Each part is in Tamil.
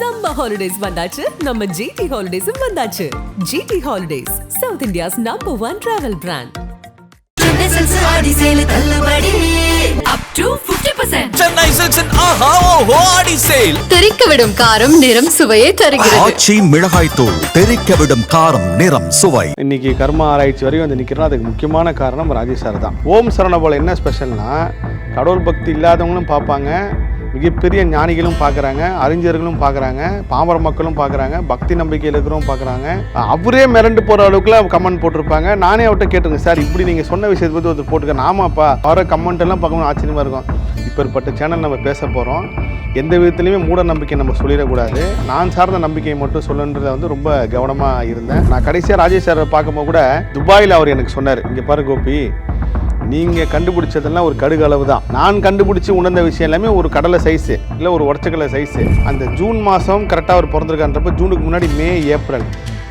Summer holidays வந்தாச்சு, நம்ம GT Holidays வந்தாச்சு. GT Holidays, South India's #1 travel brand. Up to 50%. Chennai Silks and Aha Oho Adi Sale. தெரிக்கவிடும் காரம் நிறம் சுவையை தருகிறது. ஆச்சி மிளகாய் தூள் தெரிக்கவிடும் காரம் நிறம் சுவை. இன்னைக்கு கர்மா ஆராய்ச்சி வரையும் வந்து நிற்கிறோம். அதுக்கு முக்கியமான காரணம் ராஜேஷ் சார் தான். ஓம் சரவணபவ என்ன ஸ்பெஷல்னா, கடவுள் பக்தி இல்லாதவங்களும் பார்ப்பாங்க, மிகப்பெரிய ஞானிகளும் பார்க்குறாங்க, அறிஞர்களும் பார்க்குறாங்க, பாமர மக்களும் பார்க்குறாங்க, பக்தி நம்பிக்கையில் இருக்கிறவங்க பார்க்குறாங்க. அவரே மிரண்டு போகிற அளவுக்குலாம் கமெண்ட் போட்டிருப்பாங்க. நானே அவர்கிட்ட கேட்டுருங்க, சார் இப்படி நீங்கள் சொன்ன விஷயத்தை பற்றி ஒருத்தர் போட்டுக்க. ஆமாப்பா, அவரை கமெண்ட் எல்லாம் பார்க்கணும் ஆச்சரியமாக இருக்கும். இப்பேற்பட்ட சேனல் நம்ம பேச போகிறோம். எந்த விதத்துலையுமே மூட நம்பிக்கை நம்ம சொல்லிடக்கூடாது. நான் சார்ந்த நம்பிக்கையை மட்டும் சொல்லணுன்றதை வந்து ரொம்ப கவனமாக இருந்தேன். நான் கடைசியாக ராஜேஷ் சாரை பார்க்கும்போது கூட துபாயில் அவர் எனக்கு சொன்னார், இங்கே பாரு கோபி, நீங்கள் கண்டுபிடிச்சதெல்லாம் ஒரு கடுகு அளவு தான். நான் கண்டுபிடிச்சி உணர்ந்த விஷயம் எல்லாமே ஒரு கடலை சைஸு, இல்லை ஒரு உடச்சக்கடலை சைஸு. அந்த ஜூன் மாதம் கரெக்டாக அவர் பிறந்திருக்கான்றப்ப, ஜூனுக்கு முன்னாடி மே, ஏப்ரல்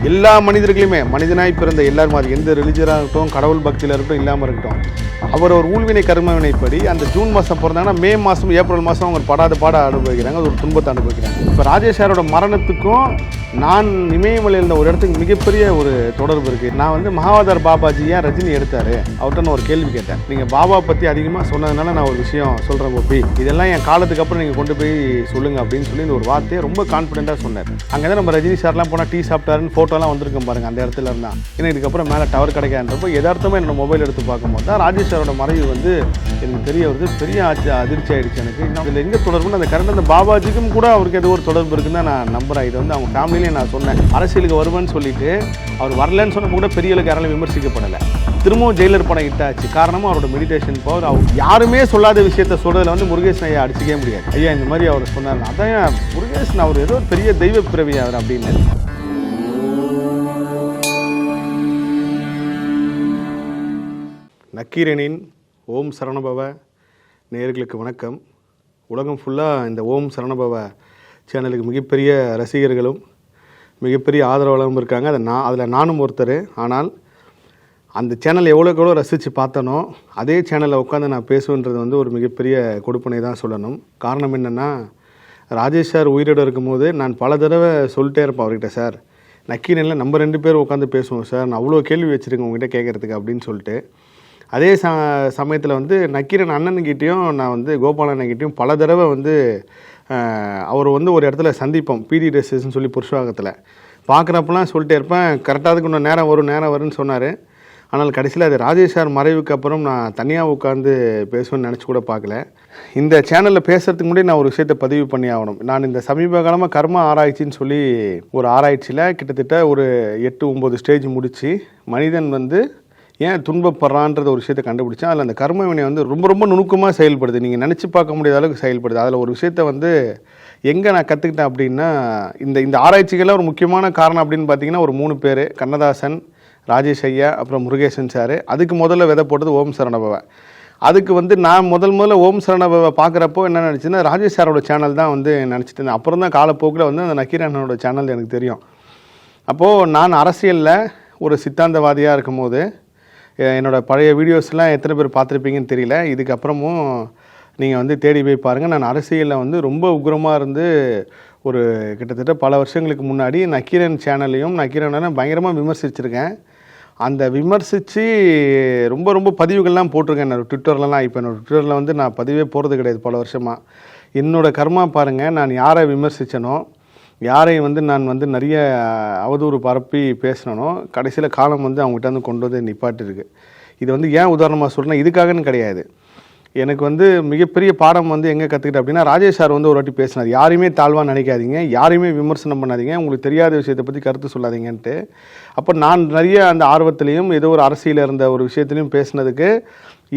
எல்லா மனிதர்களுமே, மனிதனாய் பிறந்த எல்லாரும், அது எந்த ரிலிஜியராக இருக்கட்டும், கடவுள் பக்தியில் இருக்கட்டும், இல்லாமல் இருக்கட்டும், அவர் ஒரு ஊழ்வினை கர்மவினைப்படி அந்த ஜூன் மாதம் பிறந்தாங்கன்னா மே மாதம், ஏப்ரல் மாதம் அவங்க படாத பாட அனுபவிக்கிறாங்க, அது ஒரு துன்பத்தை அனுபவிக்கிறாங்க. இப்போ ராஜேஷ் சாரோட மரணத்துக்கும் நான் இமயமலையில் ஒரு இடத்துக்கு மிகப்பெரிய ஒரு தொடர்பு இருக்குது. நான் வந்து மகாவதார் பாபாஜி ஏன் ரஜினி எடுத்தார், அவர்கிட்ட நான் ஒரு கேள்வி கேட்டேன். நீங்கள் பாபா பற்றி அதிகமாக சொன்னதுனால நான் ஒரு விஷயம் சொல்கிறேன் கோபி, இதெல்லாம் என் காலத்துக்கு அப்புறம் நீங்கள் கொண்டு போய் சொல்லுங்கள் அப்படின்னு சொல்லி இந்த ஒரு வார்த்தையை ரொம்ப கான்ஃபிடென்ட்டாக சொன்னார். அங்கே தான் நம்ம ரஜினி சார்லாம் போனால் டீ சாப்பிட்டாருன்னு ஃபோட்டோலாம் வந்திருக்கோம் பாருங்கள், அந்த இடத்துல இருந்தால். ஏன்னா இதுக்கப்புறம் மேலே டவர் கிடைக்காதுன்றப்போ யதார்த்தமாக என்னோட மொபைல் எடுத்து பார்க்கும்போது தான் ராஜேஷ் சாரோட மறைவு வந்து எனக்கு தெரிய வருது. பெரிய அதிர்ச்சி ஆகிடுச்சு எனக்கு. இதில் எங்கே தொடர்புன்னு அந்த கரெக்டாக அந்த பாபாஜிக்கும் கூட அவருக்கு ஏதோ ஒரு தொடர்பு இருக்குன்னு தான் நான் நம்புகிறேன். இது வந்து அவங்க ஃபேமிலியிலே நான் சொன்னேன், அரசியலுக்கு வருவேன்னு சொல்லிட்டு அவர் வரலன்னு சொன்ன கூட பெரிய அளவுக்கு யாராலும் விமர்சிக்கப்படலை. திரும்பவும் ஜெயிலர் படம் இட்டாச்சு. காரணமும் அவரோட மெடிடேஷன் பவர். அவர் யாருமே சொல்லாத விஷயத்த சொல்றதுல வந்து முருகேசன் ஐயா அடிச்சிக்கவே முடியாது. ஐயா இந்த மாதிரி அவர் சொன்னார், அதான் முருகேசன் அவர் ஏதோ பெரிய தெய்வ பிறவி அவர் அப்படின்னு. நக்கீரனின் ஓம் சரவணபவ நேயர்களுக்கு வணக்கம். உலகம் ஃபுல்லாக இந்த ஓம் சரவணபவ சேனலுக்கு மிகப்பெரிய ரசிகர்களும் மிகப்பெரிய ஆதரவாளரும் இருக்காங்க. அதில் நானும் ஒருத்தர். ஆனால் அந்த சேனல் எவ்வளோக்கு எவ்வளோ ரசித்து பார்த்தனோ அதே சேனலில் உட்காந்து நான் பேசுவேன்றது வந்து ஒரு மிகப்பெரிய கொடுப்பனை தான் சொல்லணும். காரணம் என்னென்னா, ராஜேஷ் சார் உயிரோடு இருக்கும்போது நான் பல தடவை சொல்லிட்டே இருப்பேன் அவர்கிட்ட, சார் நக்கீரனில் நம்ம 2 பேர் உட்காந்து பேசுவோம் சார், நான் அவ்வளோ கேள்வி வச்சுருக்கேன் உங்ககிட்ட கேட்குறதுக்கு அப்படின்னு சொல்லிட்டு. அதே சமயத்தில் வந்து நக்கீரன் அண்ணன்கிட்டையும் நான் வந்து கோபாலண்ணன்கிட்டையும் பல தடவை வந்து அவர் வந்து ஒரு இடத்துல சந்திப்போம், பிடி ட்ரெஸ்ஸஸ்ன்னு சொல்லி புருஷவாகத்தில் பார்க்குறப்பெல்லாம் சொல்லிட்டே இருப்பேன். கரெக்டாக அதுக்கு இன்னும் நேரம் வரும்னு சொன்னார். ஆனால் கடைசியில் அது ராஜேஷ் சார் மறைவுக்கு அப்புறம் நான் தனியாக உட்காந்து பேசுவேன்னு நினச்சி கூட பார்க்கல. இந்த சேனலில் பேசுகிறதுக்கு முன்னாடி நான் ஒரு விஷயத்தை பதிவு பண்ணி ஆகணும். நான் இந்த சமீப காலமாக கர்மா ஆராய்ச்சின்னு சொல்லி ஒரு ஆராய்ச்சியில் கிட்டத்தட்ட ஒரு 8-9 ஸ்டேஜ் முடித்து மனிதன் வந்து ஏன் துன்பப்படுறான்ற ஒரு விஷயத்தை கண்டுபிடிச்சேன். அதில் அந்த கர்ம வினை வந்து ரொம்ப ரொம்ப நுணுக்கமாக செயல்படுது, நீங்கள் நினச்சி பார்க்க முடியாத அளவுக்கு செயல்படுது. அதில் ஒரு விஷயத்தை வந்து எங்கே நான் கற்றுக்கிட்டேன் அப்படின்னா, இந்த ஆராய்ச்சிக்கெல்லாம் ஒரு முக்கியமான காரணம் அப்படின்னு பார்த்தீங்கன்னா ஒரு 3 பேர், கண்ணதாசன், ராஜேஷ் ஐயா, அப்புறம் முருகேசன் சார். அதுக்கு முதல்ல விதை போட்டது ஓம் சரவணபவ. அதுக்கு வந்து நான் முதல்ல ஓம் சரவணபவ பார்க்குறப்போ என்ன நினச்சின்னா, ராஜேஷ் சாரோட சேனல் தான் வந்து நினச்சிட்டு இருந்தேன். அப்புறம் தான் காலப்போக்கில் வந்து அந்த நக்கீரனோட சேனல் எனக்கு தெரியும். அப்போது நான் அரசியலில் ஒரு சித்தாந்தவாதியாக இருக்கும்போது என்னோடய பழைய வீடியோஸ்லாம் எத்தனை பேர் பார்த்துருப்பீங்கன்னு தெரியல. இதுக்கப்புறமும் நீங்கள் வந்து தேடி போய் பாருங்கள். நான் அரசியலில் வந்து ரொம்ப உக்ரமாக இருந்து ஒரு கிட்டத்தட்ட பல வருஷங்களுக்கு முன்னாடி நக்கீரன் சேனலையும் நக்கீரனை பயங்கரமாக விமர்சிச்சிருக்கேன். அந்த விமர்சித்து ரொம்ப ரொம்ப பதிவுகள்லாம் போட்டிருக்கேன் என்னோடய ட்விட்டர்லலாம். இப்போ என்னோடய ட்விட்டரில் வந்து நான் பதிவே போகிறது கிடையாது பல வருஷமாக. என்னோடய கர்மா பாருங்கள், நான் யாரை விமர்சித்தனோ, யாரை வந்து நான் வந்து நிறைய அவதூறு பரப்பி பேசினனோ, கடைசியில் காலம் வந்து அவங்ககிட்ட வந்து கொண்டு வந்து நிப்பாட்டிருக்கு. இது வந்து ஏன் உதாரணமாக சொல்கிறேன்னா, இதுக்காகன்னு கிடையாது. எனக்கு வந்து மிகப்பெரிய பாடம் வந்து எங்கே கற்றுக்கிட்டேன் அப்படின்னா, ராஜேஷ் சார் வந்து ஒரு வாட்டி பேசினார், யாரையுமே தாழ்வாக நினைக்காதீங்க, யாரையுமே விமர்சனம் பண்ணாதீங்க, உங்களுக்கு தெரியாத விஷயத்தை பற்றி கருத்து சொல்லாதீங்கன்ட்டு. அப்போ நான் நிறைய அந்த ஆர்வத்திலையும் ஏதோ ஒரு அரசியலில் இருந்த ஒரு விஷயத்துலையும் பேசினதுக்கு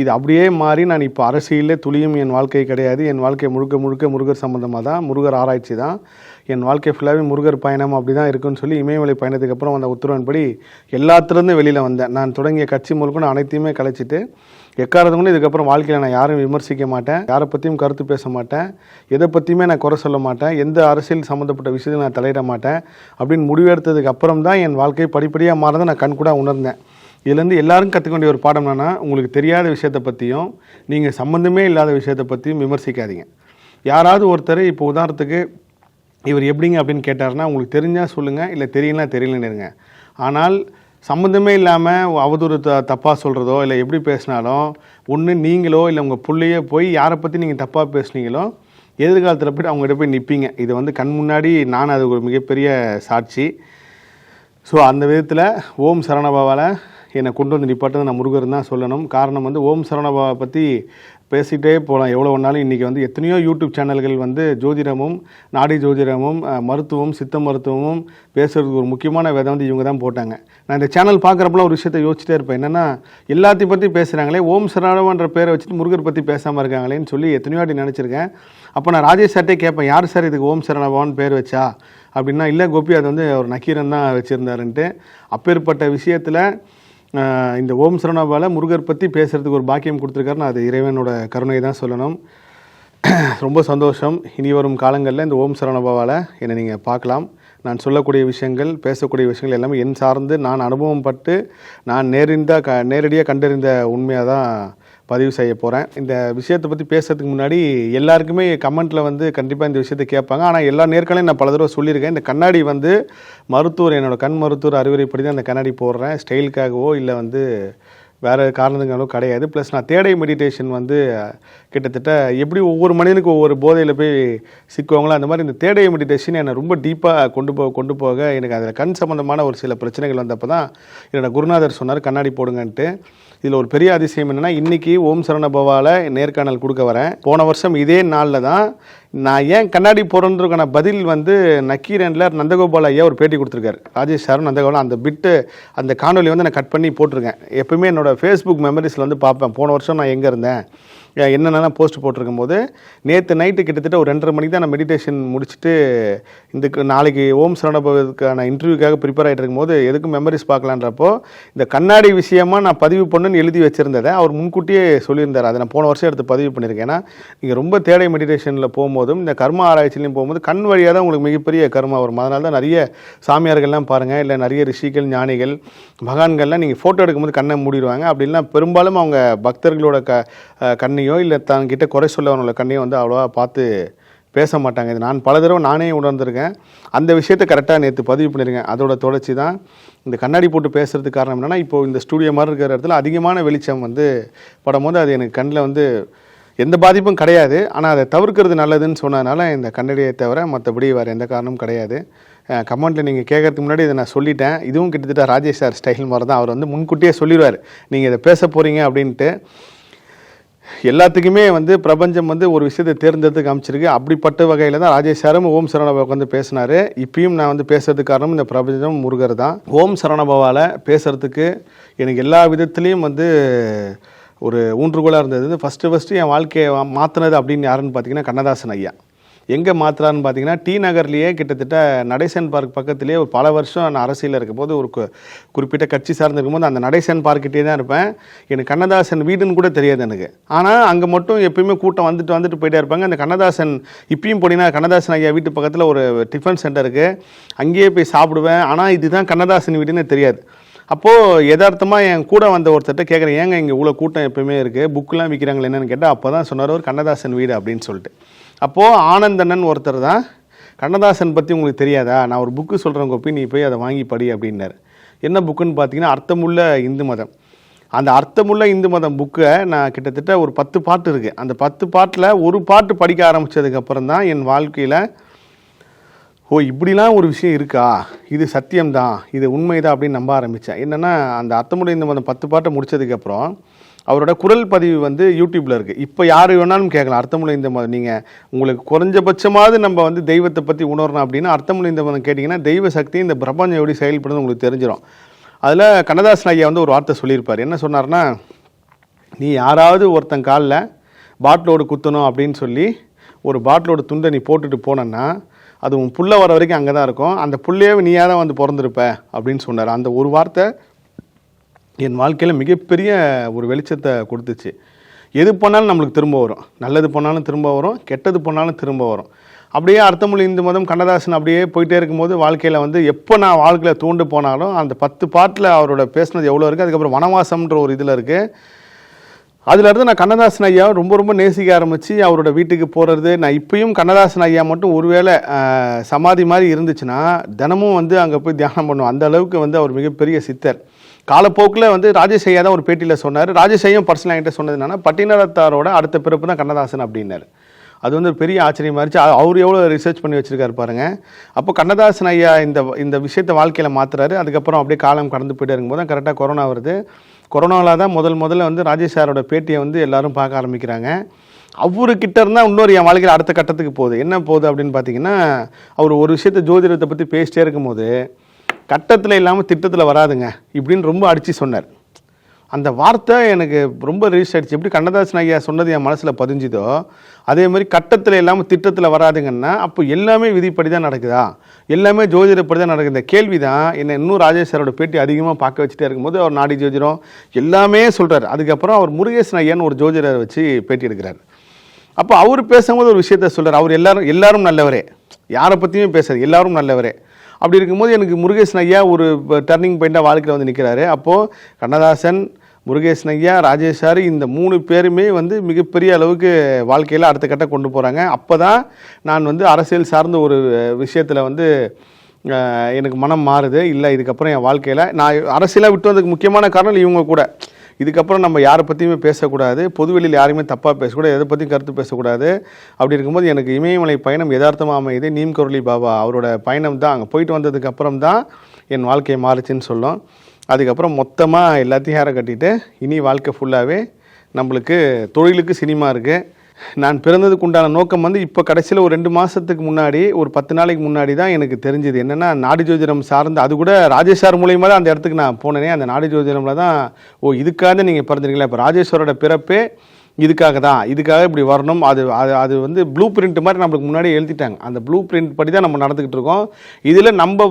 இது அப்படியே மாறி நான் இப்போ அரசியலே துளியும் என் வாழ்க்கை கிடையாது. என் வாழ்க்கை முழுக்க முழுக்க முருகர் சம்மந்தமாக தான், முருகர் ஆராய்ச்சி தான். என் வாழ்க்கை ஃபுல்லாகவே முருகர் பயணம் அப்படி தான் இருக்குன்னு சொல்லி இமயமலை பயணத்துக்கு அப்புறம் அந்த உத்தரவின்படி எல்லாத்துலேருந்து வெளியில் வந்தேன். நான் தொடங்கிய கட்சி முழுக்க அனைத்தையுமே கலைச்சிட்டு எக்காரது கூட இதுக்கப்புறம் வாழ்க்கையில் நான் யாரும் விமர்சிக்க மாட்டேன், யாரை பற்றியும் கருத்து பேச மாட்டேன், எதை பற்றியுமே நான் குறை சொல்ல மாட்டேன், எந்த அரசியல் சம்மந்தப்பட்ட விஷயத்தை நான் தலையிட மாட்டேன் அப்படின்னு முடிவெடுத்ததுக்கு அப்புறம் தான் என் வாழ்க்கை படிப்படியாக மாறதை நான் கண் கூட உணர்ந்தேன். இதுலேருந்து எல்லாரும் கற்றுக்க வேண்டிய ஒரு பாடம் என்னென்னா, உங்களுக்கு தெரியாத விஷயத்தை பற்றியும் நீங்கள் சம்மந்தமே இல்லாத விஷயத்தை பற்றியும் விமர்சிக்காதீங்க. யாராவது ஒருத்தர் இப்போ உதாரணத்துக்கு இவர் எப்படிங்க அப்படின்னு கேட்டார்னா, உங்களுக்கு தெரிஞ்சால் சொல்லுங்கள், இல்லை தெரியலனா தெரியலன்னுங்க. ஆனால் சம்மந்தமே இல்லாமல் அவதூறு தப்பாக சொல்கிறதோ இல்லை எப்படி பேசினாலும் ஒன்று நீங்களோ இல்லை உங்கள் பிள்ளையோ போய் யாரை பற்றி நீங்கள் தப்பாக பேசுனீங்களோ எதிர்காலத்தில் போய்ட்டு அவங்ககிட்ட போய் நிற்பீங்க. இது வந்து கண் முன்னாடி நான் அது ஒரு மிகப்பெரிய சாட்சி. ஸோ அந்த விதத்தில் ஓம் சரவணபவாவில் என்னை கொண்டு வந்து நிப்பாட்டதை நான் முருகர் தான் சொல்லணும். காரணம் வந்து ஓம் சரவணபவா பற்றி பேசிகிட்டே போகலாம் எவ்வளோ ஒன்றாலும். இன்றைக்கி வந்து எத்தனையோ யூடியூப் சேனல்கள் வந்து ஜோதிடமும் நாடி ஜோதிடமும் மருத்துவமும் சித்த மருத்துவமும் பேசுகிறதுக்கு ஒரு முக்கியமான விதை வந்து இவங்க தான் போட்டாங்க. நான் இந்த சேனல் பார்க்குறப்பெல்லாம் ஒரு விஷயத்தை யோசிச்சிட்டே இருப்பேன். என்னென்னா எல்லாத்தையும் பற்றி பேசுகிறாங்களே, ஓம் சரவணபவன்ற பேரை வச்சுட்டு முருகர் பற்றி பேசாமல் இருக்காங்களேன்னு சொல்லி எத்தனையோ வாட்டி நினச்சிருக்கேன். அப்போ நான் ராஜேஷ் சார்ட்டே கேட்பேன், யார் சார் இதுக்கு ஓம் சரவணபவன் பேர் வச்சா அப்படின்னா, இல்லை கோபி அது வந்து ஒரு நக்கீரன் தான் வச்சுருந்தாருன்ட்டு. அப்பேற்பட்ட விஷயத்தில் இந்த ஓம் சரவணபவாவில் முருகர் பற்றி பேசுகிறதுக்கு ஒரு பாக்கியம் கொடுத்துருக்காருன்னு அது இறைவனோட கருணை தான் சொல்லணும். ரொம்ப சந்தோஷம். இனி வரும் காலங்களில் இந்த ஓம் சரவணபவாவில் என்னை நீங்கள் பார்க்கலாம். நான் சொல்லக்கூடிய விஷயங்கள் பேசக்கூடிய விஷயங்கள் எல்லாமே என் சார்ந்து நான் அனுபவம் பட்டு நான் நேரடியாக கண்டறிந்த உண்மையாக தான் பதிவு செய்ய போகிறேன். இந்த விஷயத்தை பற்றி பேசுறதுக்கு முன்னாடி எல்லாருக்குமே கமெண்ட்டில் வந்து கண்டிப்பாக இந்த விஷயத்தை கேட்பாங்க. ஆனால் எல்லா நேர்களையும் நான் பல தடவை சொல்லியிருக்கேன். இந்த கண்ணாடி வந்து மருத்துவர், என்னோடய கண் மருத்துவர் அறிவுரைப்படி தான் இந்த கண்ணாடி போடுறேன். ஸ்டைலுக்காகவோ இல்லை வந்து வேறு காரணங்களும் கிடையாது. ப்ளஸ் நான் தேடை மெடிடேஷன் வந்து கிட்டத்தட்ட எப்படி ஒவ்வொரு மனிதனுக்கு ஒவ்வொரு போதையில் போய் சிக்குவாங்களோ அந்த மாதிரி இந்த தேடை மெடிடேஷன் என்னை ரொம்ப டீப்பாக கொண்டு போக எனக்கு அதில் கண் சம்மந்தமான ஒரு சில பிரச்சனைகள் வந்தப்போ தான் என்னோட குருநாதர் சொன்னார் கண்ணாடி போடுங்கன்ட்டு. இதில் ஒரு பெரிய அதிசயம் என்னென்னா, இன்றைக்கி ஓம் சரவணபவாவில் நேர்காணல் கொடுக்க வரேன். போன வருஷம் இதே நாளில் தான் நான் ஏன் கண்ணாடி போடுறதுக்கான பதில் வந்து நக்கீரனில் நந்தகோபால் ஐயா ஒரு பேட்டி கொடுத்துருக்காரு. ராஜேஷ் சாரும் நந்தகோபால் அந்த காணொலி வந்து நான் கட் பண்ணி போட்டிருக்கேன். எப்பவுமே என்னோடய ஃபேஸ்புக் மெமரிஸில் வந்து பார்ப்பேன், போன வருஷம் நான் எங்கே இருந்தேன் என்னென்னலாம் போஸ்ட் போட்டிருக்கும் போது நேற்று நைட்டு கிட்டத்தட்ட ஒரு 2:30 மணிக்கு தான் நான் மெடிடேஷன் முடிச்சுட்டு இந்த நாளைக்கு ஓம் சரவணபவத்துக்கான இன்டர்வியூக்காக ப்ரிப்பேர் ஆகிட்டு இருக்கும்போது எதுக்கும் மெமரிஸ் பார்க்கலான்றப்போ இந்த கண்ணாடி விஷயமா நான் பதிவு பண்ணுன்னு எழுதி வச்சுருந்ததை அவர் முன்கூட்டியே சொல்லியிருந்தார். அதை நான் போன வருஷம் எடுத்து பதிவு பண்ணியிருக்கேன். ஏன்னா நீங்கள் ரொம்ப தேடை மெடிடேஷனில் போகும்போதும் இந்த கர்ம ஆராய்ச்சிலையும் போகும்போது கண் வழியாக தான் உங்களுக்கு மிகப்பெரிய கர்மா வரும். அதனால தான் நிறைய சாமியார்கள்லாம் பாருங்கள், இல்லை நிறைய ரிஷிகள் ஞானிகள் மகான்கள்லாம் நீங்கள் ஃபோட்டோ எடுக்கும்போது கண்ணை மூடிடுவாங்க. அப்படின்னா பெரும்பாலும் அவங்க பக்தர்களோட கண்ணையோ இல்லை தன்கிட்ட குறை சொல்லவனோட கண்ணையோ வந்து அவ்வளோவா பார்த்து பேச மாட்டாங்க. இது நான் பல தடவை நானே உணர்ந்திருக்கேன். அந்த விஷயத்தை கரெக்டாக நேற்று பதிவு பண்ணியிருக்கேன். அதோட தொடர்ச்சி தான் இந்த கண்ணாடி போட்டு பேசுகிறதுக்கு காரணம் என்னென்னா, இப்போது இந்த ஸ்டூடியோ மாதிரி இருக்கிற இடத்துல அதிகமான வெளிச்சம் வந்து படும்போது அது எனக்கு கண்ணில் வந்து எந்த பாதிப்பும் கிடையாது. ஆனால் அதை தவிர்க்கிறது நல்லதுன்னு சொன்னதுனால இந்த கண்ணாடியை தவிர மற்றபடி வேறு எந்த காரணமும் கிடையாது. கமெண்ட்டில் நீங்கள் கேட்கறதுக்கு முன்னாடி இதை நான் சொல்லிட்டேன். இதுவும் கிட்டத்தட்ட ராஜேஷ் சார் ஸ்டைல் மாதிரி தான். அவர் வந்து முன்கூட்டியே சொல்லிடுவார், நீங்கள் இதை பேச போகிறீங்க அப்படின்ட்டு. எல்லாத்துக்குமே வந்து பிரபஞ்சம் வந்து ஒரு விஷயத்தை தேர்ந்தெடுத்து காமிச்சிருக்கு. அப்படிப்பட்ட வகையில் தான் ராஜேஷ் சாரும் ஓம் சரவணபவா வந்து பேசினார். இப்பயும் நான் வந்து பேசுறதுக்கு காரணம் இந்த பிரபஞ்சம் முருகர் தான். ஓம் சரவணபவாவில் பேசுகிறதுக்கு எனக்கு எல்லா விதத்துலேயும் வந்து ஒரு ஊன்றுகோலாக இருந்தது. ஃபஸ்ட்டு என் வாழ்க்கையை மாற்றினது அப்படின்னு யாருன்னு பார்த்தீங்கன்னா கண்ணதாசன் ஐயா. எங்கே மாற்றுறாருன்னு பார்த்தீங்கன்னா, டி நகர்லேயே கிட்டத்தட்ட நடேசன் பார்க் பக்கத்துலேயே ஒரு பல வருஷம் நான் அரசியலில் இருக்கும்போது ஒரு குறிப்பிட்ட கட்சி சார்ந்து இருக்கும்போது அந்த நடேசன் பார்க்கிட்டே தான் இருப்பேன். எனக்கு கண்ணதாசன் வீடுன்னு கூட தெரியாது எனக்கு. ஆனால் அங்கே மட்டும் எப்பயுமே கூட்டம் வந்துட்டு போயிட்டே இருப்பாங்க. அந்த கண்ணதாசன் இப்பயும் போனீங்கன்னா கண்ணதாசன் ஐயா வீட்டு பக்கத்தில் ஒரு டிஃபன் சென்டர் இருக்குது, அங்கேயே போய் சாப்பிடுவேன். ஆனால் இதுதான் கண்ணதாசன் வீடுன்னு தெரியாது. அப்போது யதார்த்தமாக என் கூட வந்த ஒருத்தர்கிட்ட கேட்குறேன், ஏங்க இங்கே இவ்வளோ கூட்டம் எப்பயுமே இருக்குது, புக்கெலாம் விற்கிறாங்களே என்னென்னு கேட்டால், அப்போ தான் சொன்னார் ஒரு கண்ணதாசன் வீடு அப்படின்னு சொல்லிட்டு. அப்போது ஆனந்தண்ணன் ஒருத்தர் தான், கண்ணதாசன் பற்றி உங்களுக்கு தெரியாதா, நான் ஒரு புக்கு சொல்கிறேன் கோப்பி, நீ போய் அதை வாங்கி படி அப்படின்னாரு. என்ன புக்குன்னு பார்த்தீங்கன்னா அர்த்தமுள்ள இந்து மதம். அந்த அர்த்தமுள்ள இந்து மதம் புக்கை நான் கிட்டத்தட்ட ஒரு 10 பாட்டு இருக்குது. அந்த 10 பாட்டில் ஒரு பாட்டு படிக்க ஆரம்பித்ததுக்கப்புறம் தான் என் வாழ்க்கையில் இப்படிலாம் ஒரு விஷயம் இருக்கா, இது சத்தியம்தான், இது உண்மைதான் அப்படின்னு நம்ப ஆரம்பித்தேன். என்னென்னா அந்த அர்த்தமுள்ள இந்து மதம் 10 பாட்டை முடித்ததுக்கப்புறம் அவரோட குரல் பதிவு வந்து யூடியூப்பில் இருக்குது. இப்போ யார் வேணாலும் கேட்கலாம். அர்த்தமுள்ள இந்த மதம் நீங்கள் உங்களுக்கு குறைஞ்சபட்சமாவது நம்ம வந்து தெய்வத்தை பற்றி உணரணும் அப்படின்னா அர்த்தமுள்ள இந்த மதம் கேட்டிங்கன்னா தெய்வ சக்தி இந்த பிரபஞ்சம் எப்படி செயல்படுறது உங்களுக்கு தெரிஞ்சிடும். அதில் கண்ணதாசன் ஐயா வந்து ஒரு வார்த்தை சொல்லியிருப்பார். என்ன சொன்னார்னா, நீ யாராவது ஒருத்தன் காலில் பாட்டிலோடு குத்தணும் அப்படின்னு சொல்லி ஒரு பாட்டிலோட துண்டை நீ போட்டுட்டு போனேன்னா அது உன் புள்ள வர வரைக்கும் அங்கே தான் இருக்கும், அந்த புள்ளையே நீயாக தான் வந்து பிறந்திருப்ப அப்படின்னு சொன்னார். அந்த ஒரு வார்த்தை என் வாழ்க்கையில் மிகப்பெரிய ஒரு வெளிச்சத்தை கொடுத்துச்சு. எது பண்ணாலும் நம்மளுக்கு திரும்ப வரும், நல்லது பண்ணாலும் திரும்ப வரும், கெட்டது பண்ணாலும் திரும்ப வரும். அப்படியே அர்த்தமுள்ள இந்து மதம் கண்ணதாசன் அப்படியே போயிட்டே இருக்கும்போது வாழ்க்கையில் வந்து எப்போ நான் வாழ்க்கையில் தூண்டு போனாலும் அந்த 10 பாட்டில் அவரோட பேசினது எவ்வளோ இருக்குது. அதுக்கப்புறம் வனவாசம்ன்ற ஒரு இதில் இருக்குது. அதுலேருந்து நான் கண்ணதாசன் ஐயாவை ரொம்ப ரொம்ப நேசிக்க ஆரம்பித்து அவரோட வீட்டுக்கு போகிறது. நான் இப்பயும் கண்ணதாசன் ஐயா மட்டும் ஒருவேளை சமாதி மாதிரி இருந்துச்சுன்னா தினமும் வந்து அங்கே போய் தியானம் பண்ணுவோம். அந்த அளவுக்கு வந்து அவர் மிகப்பெரிய சித்தர். காலப்போக்கில் வந்து ராஜேஷ் ஐயா தான் ஒரு பேட்டியில் சொன்னார். ராஜேஷ் ஐயா பர்சனல் என்கிட்ட சொன்னது என்னன்னா, பட்டினத்தாரோட அடுத்த பிறப்பு தான் கண்ணதாசன் அப்படின்னாரு. அது வந்து ஒரு பெரிய ஆச்சரியமாக இருந்துச்சு. அவர் எவ்வளோ ரிசர்ச் பண்ணி வச்சுருக்காரு பாருங்கள். அப்போ கண்ணதாசன் ஐயா இந்த விஷயத்தை வாழ்க்கையில் மாற்றுறாரு. அதுக்கப்புறம் அப்படியே காலம் கடந்து போயிட்டே இருக்கும்போது தான் கரெக்டாக கொரோனா வருது. கொரோனாவில் தான் முதல்ல வந்து ராஜேஷ் சாரோட பேட்டியை வந்து எல்லாரும் பார்க்க ஆரம்பிக்கிறாங்க. அவர்கிட்ட இருந்தால் இன்னொரு என் வாழ்க்கையில் அடுத்த கட்டத்துக்கு போகுது. என்ன போகுது அப்படின்னு பார்த்தீங்கன்னா, அவர் ஒரு விஷயத்தை ஜோதிடத்தை பற்றி பேசிட்டே இருக்கும்போது கட்டத்தில் இல்லாமல் திட்டத்தில் வராதுங்க இப்படின்னு ரொம்ப அடித்து சொன்னார். அந்த வார்த்தை எனக்கு ரொம்ப ரிஜிஸ்டர் ஆகிடுச்சு. எப்படி கண்ணதாசன் ஐயா சொன்னது என் மனசில் பதிஞ்சுதோ அதே மாதிரி கட்டத்தில் இல்லாமல் திட்டத்தில் வராதுங்கன்னா அப்போ எல்லாமே விதிப்படி தான் நடக்குதா, எல்லாமே ஜோதிடப்படி தான் நடக்குது. இந்த கேள்வி தான் என்னை இன்னும் ராஜேஷ் சாரோட பேட்டி அதிகமாக பார்க்க வச்சுட்டே இருக்கும்போது அவர் நாடி ஜோதிடம் எல்லாமே சொல்கிறார். அதுக்கப்புறம் அவர் முருகேசன் ஐயான்னு ஒரு ஜோதிடரை வச்சு பேட்டி எடுக்கிறார். அப்போ அவர் பேசும்போது ஒரு விஷயத்த சொல்கிறார். அவர் எல்லாரும் நல்லவரே, யாரை பற்றியுமே பேசுகிறார், எல்லாரும் நல்லவரே. அப்படி இருக்கும்போது எனக்கு முருகேசன் ஐயா ஒரு டர்னிங் பாயிண்டாக வாழ்க்கையில் வந்து நிற்கிறாரு. அப்போது கண்ணதாசன், முருகேசன் ஐயா, ராஜேஷ் சார் இந்த 3 பேருமே வந்து மிகப்பெரிய அளவுக்கு வாழ்க்கையில் அடுத்த கட்ட கொண்டு போகிறாங்க. அப்போ தான் நான் வந்து அரசியல் சார்ந்த ஒரு விஷயத்தில் வந்து எனக்கு மனம் மாறுது. இல்லை இதுக்கப்புறம் என் வாழ்க்கையில் நான் அரசியலாக விட்டு வந்ததுக்கு முக்கியமான காரணம் இவங்க கூட. இதுக்கப்புறம் நம்ம யாரை பற்றியுமே பேசக்கூடாது, பொதுவெளியில் யாரையுமே தப்பாக பேசக்கூடாது, எதை பற்றியும் கருத்து பேசக்கூடாது. அப்படி இருக்கும்போது எனக்கு இமயமலை பயணம் யதார்த்தமாக அமையுது. நீம் கரோலி பாபா அவரோட பயணம் தான் அங்கே போயிட்டு வந்ததுக்கப்புறம் தான் என் வாழ்க்கையை மாறுச்சுன்னு சொல்லும். அதுக்கப்புறம் மொத்தமாக எல்லாத்தையும் ஹேரை கட்டிட்டு இனி வாழ்க்கை ஃபுல்லாகவே நம்மளுக்கு தொழிலுக்கு சினிமா இருக்குது. நான் பிறந்ததுக்கு உண்டான நோக்கம் வந்து இப்போ கடைசியில் ஒரு 2 மாதத்துக்கு முன்னாடி, ஒரு 10 நாளைக்கு முன்னாடி தான் எனக்கு தெரிஞ்சது. என்னென்னா நாடி ஜோதிடம் சார்ந்து, அது கூட ராஜேஷ் சார் மூலியமாக தான் அந்த இடத்துக்கு நான் போனேனே. அந்த நாடி ஜோதிடமில் தான் இதுக்காக நீங்கள் பிறந்திருக்கீங்களா, இப்போ ராஜேஸ்வரோட பிறப்பே இதுக்காக தான், இதுக்காக இப்படி வரணும். அது வந்து ப்ளூ பிரிண்ட் மாதிரி நம்மளுக்கு முன்னாடி எழுதிட்டாங்க. அந்த ப்ளூ பிரிண்ட் படி தான் நம்ம நடந்துக்கிட்டு இருக்கோம். இதில் நம்ம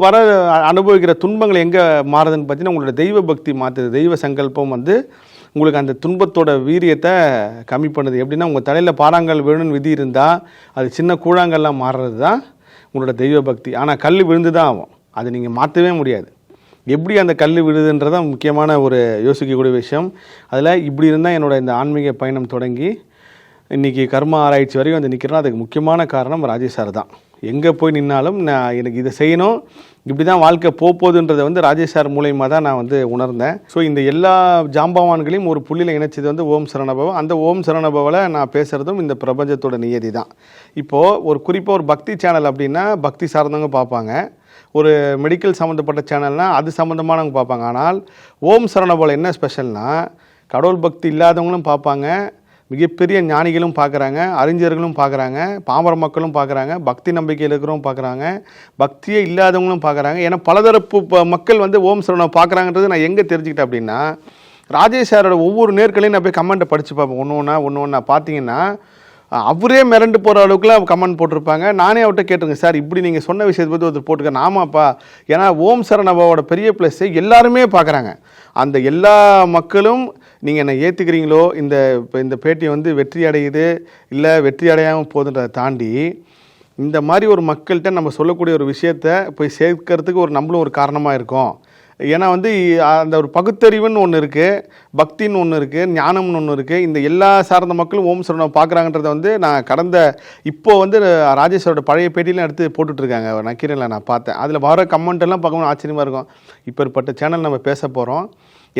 அனுபவிக்கிற துன்பங்கள் எங்கே மாறுதுன்னு பார்த்தீங்கன்னா, உங்களோட தெய்வ பக்தி மாற்றுது. தெய்வ சங்கல்பம் வந்து உங்களுக்கு அந்த துன்பத்தோட வீரியத்தை கம்மி பண்ணுது. எப்படின்னா, உங்கள் தலையில் பாறாங்கல் விழுன்னு விதி இருந்தால் அது சின்ன கூழாங்கல்லாம் மாறுறது தான் உங்களோட தெய்வ பக்தி. ஆனால் கல் விழுந்து தான் ஆகும், அது நீங்கள் மாற்றவே முடியாது. எப்படி அந்த கல் விழுதுன்றதான் முக்கியமான ஒரு யோசிக்கக்கூடிய விஷயம். அதில் இப்படி இருந்தால் என்னோட இந்த ஆன்மீக பயணம் தொடங்கி இன்றைக்கி கர்ம ஆராய்ச்சி வரைக்கும் வந்து நிற்கிறேன்னா அதுக்கு முக்கியமான காரணம் ராஜேஷ் சார் தான். எங்கே போய் நின்னாலும் நான் எனக்கு இதை செய்யணும், இப்படி தான் வாழ்க்கை போகுதுன்றதை வந்து ராஜேஷ் சார் மூலயமா தான் நான் வந்து உணர்ந்தேன். ஸோ இந்த எல்லா ஜாம்பவான்களையும் ஒரு புள்ளியில் இணைச்சது வந்து ஓம் சரணபவம். அந்த ஓம் சரணபவில் நான் பேசுகிறதும் இந்த பிரபஞ்சத்தோட நியதி தான். இப்போது ஒரு குறிப்பாக ஒரு பக்தி சேனல் அப்படின்னா பக்தி சார்ந்தவங்க பார்ப்பாங்க, ஒரு மெடிக்கல் சம்மந்தப்பட்ட சேனல்னால் அது சம்மந்தமானவங்க பார்ப்பாங்க. ஆனால் ஓம் சரணபவல் என்ன ஸ்பெஷல்னால் கடவுள் பக்தி இல்லாதவங்களும் பார்ப்பாங்க, மிகப்பெரிய ஞானிகளும் பார்க்குறாங்க, அறிஞர்களும் பார்க்குறாங்க, பாமர மக்களும் பார்க்குறாங்க, பக்தி நம்பிக்கையில் இருக்கிறவங்க பார்க்குறாங்க, பக்தியே இல்லாதவங்களும் பார்க்குறாங்க. ஏன்னா பலதரப்பு மக்கள் வந்து ஓம் சரணம் பார்க்குறாங்கன்றது நான் எங்கே தெரிஞ்சுக்கிட்டேன் அப்படின்னா, ராஜேஷ் சாரோட ஒவ்வொரு நேர்களையும் நான் போய் கமெண்ட்டை படித்து பார்ப்பேன். ஒன்று ஒன்றா பார்த்தீங்கன்னா அவரே மிரண்டு போகிற அளவுக்குலாம் கமெண்ட் போட்டிருப்பாங்க. நானே அவர்கிட்ட கேட்டிருங்க, சார் இப்படி நீங்கள் சொன்ன விஷயத்தை பற்றி ஒருத்தர் போட்டுக்க. ஆமாப்பா, ஏன்னா ஓம் சரணபாவோட பெரிய ப்ளஸ்ஸை எல்லாருமே பார்க்குறாங்க. அந்த எல்லா மக்களும் நீங்கள் என்ன ஏற்றுக்கிறீங்களோ, இந்த பேட்டி வந்து வெற்றி அடையுது இல்லை வெற்றி அடையாமல் போகுதுன்றதை தாண்டி இந்த மாதிரி ஒரு மக்கள்கிட்ட நம்ம சொல்லக்கூடிய ஒரு விஷயத்தை போய் சேர்க்கறதுக்கு நம்மளும் ஒரு காரணமாக இருக்கோம். ஏன்னா வந்து அந்த ஒரு பகுத்தறிவுன்னு ஒன்று இருக்குது, பக்தின்னு ஒன்று இருக்குது, ஞானம்னு ஒன்று இருக்குது. இந்த எல்லா சார்ந்த மக்களும் ஓம் சரணம் பார்க்குறாங்கன்றத வந்து நான் இப்போது வந்து ராஜேஷோட பழைய பேட்டிலாம் எடுத்து போட்டுட்ருக்காங்க நக்கீரனில் நான் பார்த்தேன். அதில் வர கமெண்ட் எல்லாம் பார்க்கணும் ஆச்சரியமாக இருக்கும். இப்பேற்பட்ட சேனல் நம்ம பேச போகிறோம்.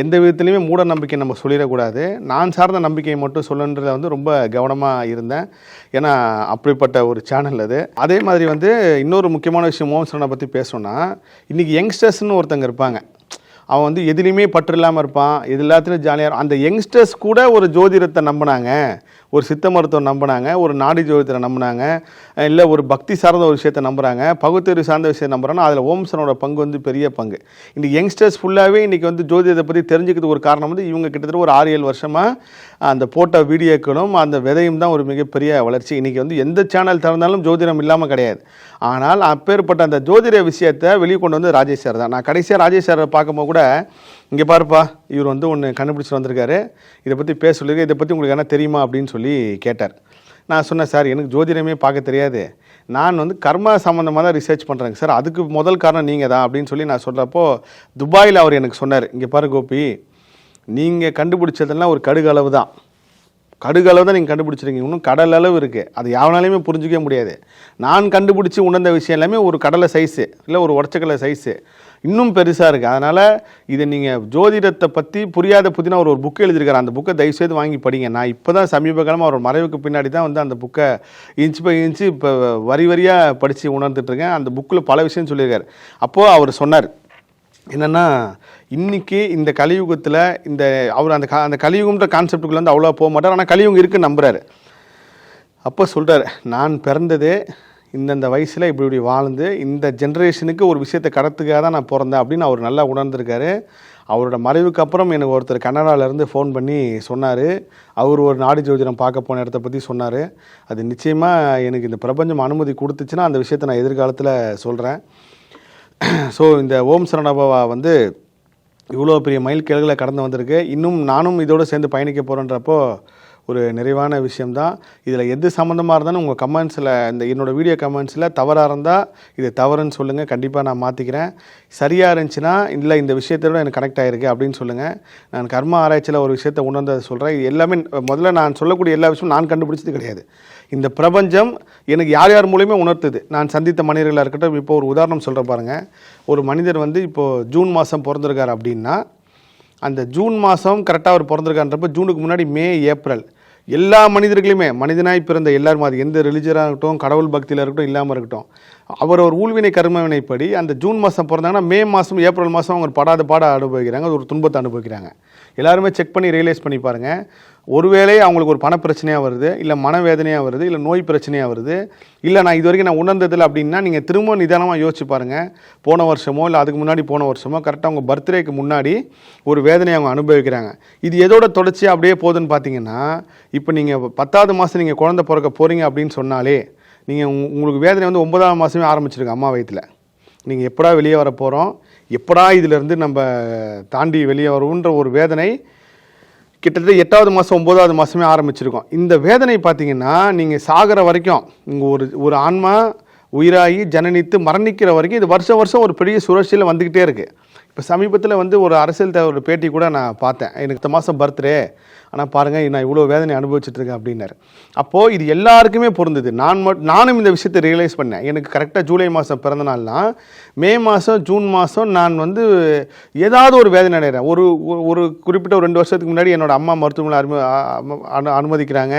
எந்த விதத்துலையுமே மூட நம்பிக்கை நம்ம சொல்லிடக்கூடாது, நான் சார்ந்த நம்பிக்கையை மட்டும் சொல்லுன்றதை வந்து ரொம்ப கவனமாக இருந்தேன். ஏன்னா அப்படிப்பட்ட ஒரு சேனல் அது. அதே மாதிரி வந்து இன்னொரு முக்கியமான விஷயம் ஓம் சரணை பற்றி பேசணுன்னா, இன்றைக்கி யங்ஸ்டர்ஸ்னு ஒருத்தங்க இருப்பாங்க, அவன் வந்து எதுலேயுமே பற்று இல்லாமல் இருப்பான், எது எல்லாத்துலையும் ஜாலியாக. அந்த யங்ஸ்டர்ஸ் கூட ஒரு ஜோதிடத்தை நம்பினாங்க, ஒரு சித்த மருத்துவம் நம்பினாங்க, ஒரு நாடி ஜோதிடத்தை நம்பினாங்க, இல்லை ஒரு பக்தி சார்ந்த ஒரு விஷயத்தை நம்புகிறாங்க, பகுத்தறிவு சார்ந்த விஷயத்தை நம்புகிறாங்கன்னா அதில் ஓம் சரணோட பங்கு வந்து பெரிய பங்கு. இன்றைக்கி யங்ஸ்டர்ஸ் ஃபுல்லாகவே இன்றைக்கி வந்து ஜோதிடத்தை பற்றி தெரிஞ்சுக்கிறதுக்கு ஒரு காரணம் வந்து இவங்க கிட்டத்தட்ட ஒரு 6-7 வருஷமாக அந்த போட்ட வீடியோக்களும் அந்த விதையும் தான் ஒரு மிகப்பெரிய வளர்ச்சி. இன்றைக்கி வந்து எந்த சேனல் திறந்தாலும் ஜோதிடம் இல்லாமல் கிடையாது. ஆனால் அப்பேற்பட்ட அந்த ஜோதிட விஷயத்தை வெளியே கொண்டு வந்து ராஜேஷ் சார் தான். நான் கடைசியாக ராஜேஷ் சாரை பார்க்கும்போது கூட, இங்கே பாருப்பா இவர் வந்து ஒன்று கண்டுபிடிச்சி வந்திருக்காரு, இதை பற்றி பேச சொல்லியிருக்கேன், இதை பற்றி உங்களுக்கு என்ன தெரியுமா அப்படின்னு சொல்லி கேட்டார். நான் சொன்னேன், சார் எனக்கு ஜோதிடமே பார்க்க தெரியாது, நான் வந்து கர்மா சம்மந்தமாக தான் ரிசர்ச் பண்ணுறேங்க சார், அதுக்கு முதல் காரணம் நீங்கள் தான் அப்படின்னு சொல்லி நான் சொல்கிறப்போ துபாயில் அவர் எனக்கு சொன்னார், இங்கே பாரு கோபி, நீங்கள் கண்டுபிடிச்சதெல்லாம் ஒரு கடுகு அளவு தான், கடுகளவு தான் நீங்கள் கண்டுபிடிச்சிருக்கீங்க, இன்னும் கடல் அளவு இருக்குது. அது யாவனாலையுமே புரிஞ்சிக்கவே முடியாது. நான் கண்டுபிடிச்சி உணர்ந்த விஷயம் எல்லாமே ஒரு கடலை சைஸு, இல்லை ஒரு உடச்சக்கடலை சைஸு, இன்னும் பெருசாக இருக்குது. அதனால் இதை நீங்கள் ஜோதிடத்தை பற்றி புரியாத புதினா ஒரு புக் எழுதியிருக்காரு. அந்த புக்கை தயவுசெய்து வாங்கி படிங்க. நான் இப்போ தான் சமீப காலமாக அவர் மறைவுக்கு பின்னாடி தான் வந்து அந்த புக்கை இன்ச்சு பை இன்ச்சு இப்போ வரி வரியாக படித்து உணர்ந்துட்டுருக்கேன். அந்த புக்கில் பல விஷயம் சொல்லியிருக்காரு. அப்போது அவர் சொன்னார் என்னென்னா, இன்றைக்கி இந்த கலியுகத்தில் அவர் அந்த கலியுகம்ன்ற கான்செப்டுக்குள்ளே வந்து அவ்வளோ போக மாட்டார். ஆனால் கலியுகம் இருக்குன்னு நம்புகிறாரு. அப்போ சொல்கிறார், நான் பிறந்ததே இந்தந்த வயசில் இப்படி வாழ்ந்து இந்த ஜென்ரேஷனுக்கு ஒரு விஷயத்தை கடத்துக்காக தான் நான் பிறந்தேன் அப்படின்னு அவர் நல்லா உணர்ந்திருக்காரு. அவரோட மறைவுக்கு அப்புறம் எனக்கு ஒருத்தர் கனடாவிலேருந்து ஃபோன் பண்ணி சொன்னார். அவர் ஒரு நாடி ஜோதிடம் பார்க்க போன இடத்த பற்றி சொன்னார். அது நிச்சயமாக எனக்கு இந்த பிரபஞ்சம் அனுமதி கொடுத்துச்சுன்னா அந்த விஷயத்தை நான் எதிர்காலத்தில் சொல்கிறேன். ஸோ இந்த ஓம் சரவணபவா வந்து இவ்வளோ பெரிய மைல்கல்களை கடந்து வந்திருக்கு. இன்னும் நானும் இதோடு சேர்ந்து பயணிக்க போகிறேன்றப்போ ஒரு நிறைவான விஷயம்தான். இதில் எது சம்மந்தமாக இருந்தாலும் உங்கள் கமெண்ட்ஸில், இந்த என்னோடய வீடியோ கமெண்ட்ஸில் தவறாக இருந்தால் இது தவறுன்னு சொல்லுங்கள். கண்டிப்பாக நான் மாற்றிக்கிறேன். சரியாக இருந்துச்சுன்னா இல்லை இந்த விஷயத்தோட எனக்கு கனெக்ட் ஆகிருக்கு அப்படின்னு சொல்லுங்கள். நான் கர்ம ஆராய்ச்சியில் ஒரு விஷயத்தை உணர்ந்ததை சொல்கிறேன். இது எல்லாமே முதல்ல நான் சொல்லக்கூடிய எல்லா விஷயமும் நான் கண்டுபிடிச்சது கிடையாது. இந்த பிரபஞ்சம் எனக்கு யார் யார் மூலியமே உணர்த்துது. நான் சந்தித்த மனிதர்களாக இருக்கட்டும். இப்போ ஒரு உதாரணம் சொல்கிற பாருங்கள். ஒரு மனிதர் வந்து இப்போது ஜூன் மாதம் பிறந்திருக்கார் அப்படின்னா, அந்த ஜூன் மாதம் கரெக்டாக அவர் பிறந்திருக்கான்றப்ப ஜூனுக்கு முன்னாடி மே, ஏப்ரல் எல்லா மனிதர்களுமே மனிதனாய் பிறந்த எல்லாரும், அது எந்த ரிலிஜியராக இருக்கட்டும், கடவுள் பக்தியில் இருக்கட்டும், இல்லாமல் இருக்கட்டும், அவர் ஒரு ஊழ்வினை கர்மவினைப்படி அந்த ஜூன் மாதம் பிறந்தாங்கன்னா மே மாதம், ஏப்ரல் மாதம் அவங்க படாத பாட அனுபவிக்கிறாங்க, ஒரு துன்பத்தை அனுபவிக்கிறாங்க. எல்லாருமே செக் பண்ணி ரியலைஸ் பண்ணி பாருங்கள். ஒருவேளை அவங்களுக்கு ஒரு பண பிரச்சனையாக வருது, இல்லை மனவேதனையாக வருது, இல்லை நோய் பிரச்சனையாக வருது, இல்லை நான் இது வரைக்கும் நான் உணர்ந்ததில்லை அப்படின்னா நீங்கள் திரும்ப நிதானமாக யோசிச்சு பாருங்கள். போன வருஷமோ இல்லை அதுக்கு முன்னாடி போன வருஷமோ கரெக்டாக அவங்க பர்த்டேக்கு முன்னாடி ஒரு வேதனையை அவங்க அனுபவிக்கிறாங்க. இது எதோட தொடர்ச்சி அப்படியே போகுதுன்னு பார்த்தீங்கன்னா, இப்போ நீங்கள் 10வது மாதம் நீங்கள் குழந்தை பிறக்க போகிறீங்க அப்படின்னு சொன்னாலே நீங்கள் உங்களுக்கு வேதனை வந்து 9வது மாதமே ஆரம்பிச்சிருக்கு அம்மா வயிற்றில். நீங்கள் எப்படா வெளியே வர போகிறோம், எப்படா இதிலேருந்து நம்ம தாண்டி வெளியே வருவோன்ற ஒரு வேதனை கிட்டத்தட்ட 8வது மாதம் 9வது மாதமே ஆரம்பிச்சிருக்கோம். இந்த வேதனை பார்த்தீங்கன்னா நீங்கள் சாகிற வரைக்கும், இங்கே ஒரு ஆன்மா உயிராகி ஜனனித்து மரணிக்கிற வரைக்கும் இது வருஷம் வருஷம் ஒரு பெரிய சுழற்சியில் வந்துக்கிட்டே இருக்குது. இப்போ சமீபத்தில் வந்து ஒரு அரசியல் ஒரு பேட்டி கூட நான் பார்த்தேன். எனக்கு இந்த மாதம் பர்த்டே, ஆனால் பாருங்கள் நான் இவ்வளோ வேதனை அனுபவிச்சுட்ருக்கேன் அப்படின்னாரு. அப்போது இது எல்லாருக்குமே பொருந்தது. நானும் இந்த விஷயத்தை ரியலைஸ் பண்ணேன். எனக்கு கரெக்டாக ஜூலை மாதம் பிறந்த நாள்னா மே மாதம், ஜூன் மாதம் நான் வந்து ஏதாவது ஒரு வேதனை அடைகிறேன். ஒரு குறிப்பிட்ட ஒரு 2 வருஷத்துக்கு முன்னாடி என்னோடய அம்மா மருத்துவமனை அனுமதிக்கிறாங்க,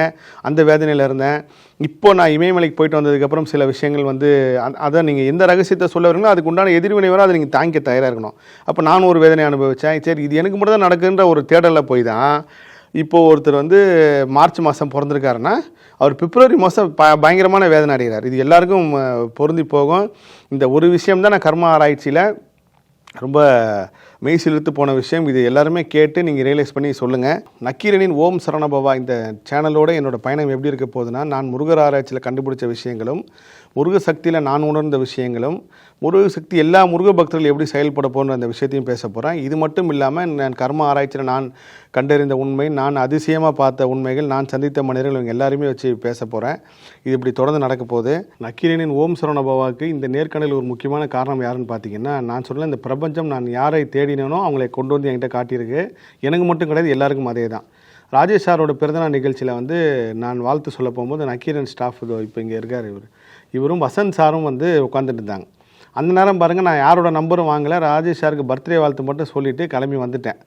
அந்த வேதனையில் இருந்தேன். இப்போ நான் இமயமலைக்கு போயிட்டு வந்ததுக்கப்புறம் சில விஷயங்கள் வந்து அதை நீங்கள் எந்த ரகசியத்தை சொல்ல வரீங்களோ அதுக்கு உண்டான எதிர்வினை வர அதை நீங்கள் தாங்கிக்க தயாராக இருக்கணும். அப்போ நானும் ஒரு வேதனை அனுபவித்தேன். சரி இது எனக்கு மட்டும் தான் நடக்குன்ற ஒரு தேடலில் போய் தான் இப்போது ஒருத்தர் வந்து மார்ச் மாதம் பிறந்திருக்காருன்னா அவர் பிப்ரவரி மாதம் பயங்கரமான வேதனை அடைகிறார். இது எல்லாருக்கும் பொருந்தி போகும். இந்த ஒரு விஷயம்தான் நான் கர்ம ஆராய்ச்சியில் ரொம்ப மெய்சிலிருத்து போன விஷயம். இது எல்லாருமே கேட்டு நீங்கள் ரியலைஸ் பண்ணி சொல்லுங்கள். நக்கீரனின் ஓம் சரவணபவா இந்த சேனலோட என்னோடய பயணம் எப்படி இருக்க போகுதுன்னா, நான் முருகர் ஆராய்ச்சியில் கண்டுபிடிச்ச விஷயங்களும், முருக சக்தியில் நான் உணர்ந்த விஷயங்களும், முருக சக்தி எல்லா முருக பக்தர்கள் எப்படி செயல்பட போகிற அந்த விஷயத்தையும் பேச போகிறேன். இது மட்டும் இல்லாமல் நான் கர்ம ஆராய்ச்சியில் நான் கண்டறிந்த உண்மை, நான் அதிசயமாக பார்த்த உண்மைகள், நான் சந்தித்த மனிதர்கள் இவங்க எல்லாருமே வச்சு பேச போகிறேன். இது இப்படி தொடர்ந்து நடக்க போகுது. நக்கீரனின் ஓம் சரவணபவாவுக்கு இந்த நேர்காணல் ஒரு முக்கியமான காரணம் யாருன்னு பார்த்தீங்கன்னா, நான் சொல்ல இந்த பிரபஞ்சம் நான் யாரை தேடினேனோ அவங்களை கொண்டு வந்து என்கிட்ட காட்டியிருக்கு. எனக்கு மட்டும் கிடையாது, எல்லாருக்கும் அதே தான். ராஜேஷ் சாரோட பிறந்தநாள் நிகழ்ச்சியில் வந்து நான் வாழ்த்து சொல்ல போகும்போது நக்கீரன் ஸ்டாஃப் இப்போ இங்கே இருக்கார், இவரும் வசந்த் சாரும் வந்து உட்காந்துட்டு இருந்தாங்க. அந்த நேரம் பாருங்கள், நான் யாரோட நம்பரும் வாங்கலை, ராஜேஷ் சாருக்கு பர்த்டே வாழ்த்து மட்டும் சொல்லிவிட்டு கிளம்பி வந்துட்டேன்.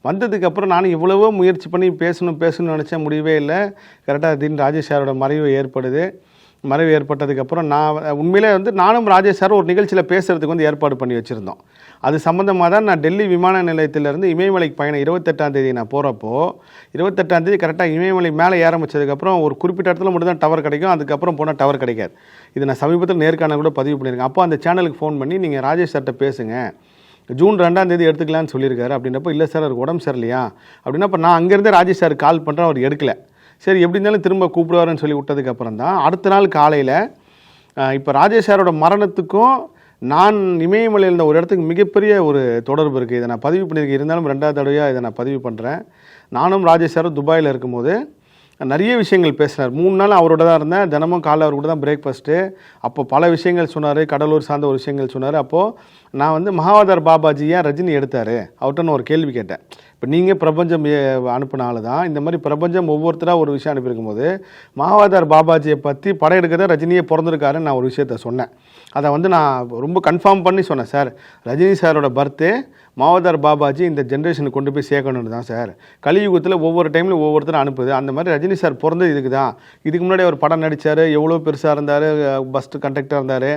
வந்ததுக்கப்புறம் நானும் எவ்வளவோ முயற்சி பண்ணி பேசணும்னு நினச்சேன், முடியவே இல்லை. கரெக்டாக திடீர்னு ராஜேஷ் சாரோட மறைவு ஏற்பட்டதுக்கப்புறம் நான் உண்மையிலே வந்து நானும் ராஜேஷ் சார் ஒரு நிகழ்ச்சியில் பேசுகிறதுக்கு வந்து ஏற்பாடு பண்ணி வச்சுருந்தோம். அது சம்மந்தமாக தான் நான் டெல்லி விமான நிலையத்திலேருந்து இமயமலைக்கு பயணம் 28ஆம் தேதி நான் போகிறப்போ 28ஆம் தேதி கரெக்டாக இமயமலை மேலே ஏறமிச்சதுக்கப்புறம் ஒரு குறிப்பிட்ட இடத்துல மட்டும் தான் டவர் கிடைக்கும், அதுக்கப்புறம் போனால் டவர் கிடைக்காது. இது நான் சமீபத்தில் நேர்காணல் கூட பதிவு பண்ணியிருக்கேன். அப்போ அந்த சேனலுக்கு ஃபோன் பண்ணி நீங்கள் ராஜேஷ் சார்கிட்ட பேசுங்க, ஜூன் 2ஆம் தேதி எடுத்துக்கலான்னு சொல்லியிருக்காரு. அப்படின்றப்போ இல்லை சார் அவருக்கு உடம்பு சரியில்லையா அப்படின்னா, இப்போ நான் அங்கேருந்தே ராஜேஷ் சார் கால் பண்ணுறேன், அவர் எடுக்கலை. சரி எப்படி இருந்தாலும் திரும்ப கூப்பிடுவாருன்னு சொல்லி விட்டதுக்கப்புறம் தான் அடுத்த நாள் காலையில் இப்போ ராஜேஷ் சாரோட மரணத்துக்கும் நான் இமயமலையில் இருந்த ஒரு இடத்துக்கு மிகப்பெரிய ஒரு தொடர்பு இருக்குது. இதை நான் பதிவு பண்ணியிருக்கேன். இருந்தாலும் 2வது தடவையாக இதை நான் பதிவு பண்ணுறேன். நானும் ராஜேஷ் சாரும் துபாயில் இருக்கும்போது நிறைய விஷயங்கள் பேசினார். 3 நாள் அவரோட தான் இருந்தேன். தினமும் காலைல அவர் கூட தான் பிரேக்ஃபாஸ்ட்டு. அப்போ பல விஷயங்கள் சொன்னார், கடலூர் சார்ந்த ஒரு விஷயங்கள் சொன்னார். அப்போது நான் வந்து மகாவதார் பாபாஜி ஏன் ரஜினி எடுத்தார் அவர்கிட்ட நான் ஒரு கேள்வி கேட்டேன். இப்போ நீங்கள் பிரபஞ்சம் அனுப்பினால தான் இந்த மாதிரி பிரபஞ்சம் ஒவ்வொருத்தராக ஒரு விஷயம் அனுப்பியிருக்கும் போது மகாவதார் பாபாஜியை பற்றி படம் எடுக்கிறத ரஜினியே பிறந்திருக்காருன்னு நான் ஒரு விஷயத்த சொன்னேன். அதை வந்து நான் ரொம்ப கன்ஃபார்ம் பண்ணி சொன்னேன். சார், ரஜினி சாரோட பர்த்டே மகாவதார் பாபாஜி இந்த ஜென்ரேஷனுக்கு கொண்டு போய் சேர்க்கணுன்னு தான் சார். கலியுகத்தில் ஒவ்வொரு டைம்லையும் ஒவ்வொருத்தரும் அனுப்புது. அந்த மாதிரி ரஜினி சார் பிறந்தது இதுக்கு தான். இதுக்கு முன்னாடி அவர் படம் நடித்தார், எவ்வளோ பெருசாக இருந்தார், பஸ் கண்டக்டராக இருந்தார்.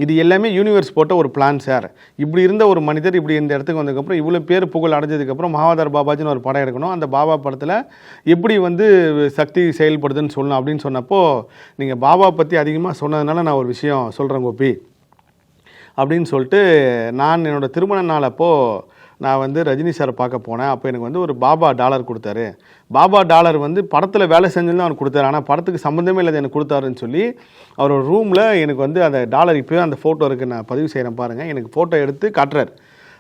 இது எல்லாமே யூனிவர்ஸ் போட்ட ஒரு பிளான் சார். இப்படி இருந்த ஒரு மனிதர் இப்படி இந்த இடத்துக்கு வந்ததுக்கப்புறம் இவ்வளோ பேர் புகழ் அடைஞ்சதுக்கப்புறம் மகாவதார் பாபாஜின்னு ஒரு படம் எடுக்கணும், அந்த பாபா படத்தில் எப்படி வந்து சக்தி செயல்படுதுன்னு சொல்லணும் அப்படின்னு சொன்னப்போ நீங்கள் பாபா பற்றி அதிகமாக சொன்னதுனால நான் ஒரு விஷயம் சொல்கிறேன் கோபி அப்படின்னு சொல்லிட்டு நான் என்னோடய திருமண நாள் அப்போது நான் வந்து ரஜினி சாரை பார்க்க போனேன். அப்போ எனக்கு வந்து ஒரு பாபா டாலர் கொடுத்தாரு. பாபா டாலர் வந்து படத்தில் வேலை செஞ்சுன்னு அவர் கொடுத்தாரு, ஆனால் படத்துக்கு சம்மந்தமே இல்லாத எனக்கு கொடுத்தாருன்னு சொல்லி அவரோட ரூமில் எனக்கு வந்து அந்த டாலர் இப்போயே அந்த ஃபோட்டோ இருக்குது, நான் பதிவு செய்கிறேன் பாருங்கள். எனக்கு ஃபோட்டோ எடுத்து காட்டுறாரு.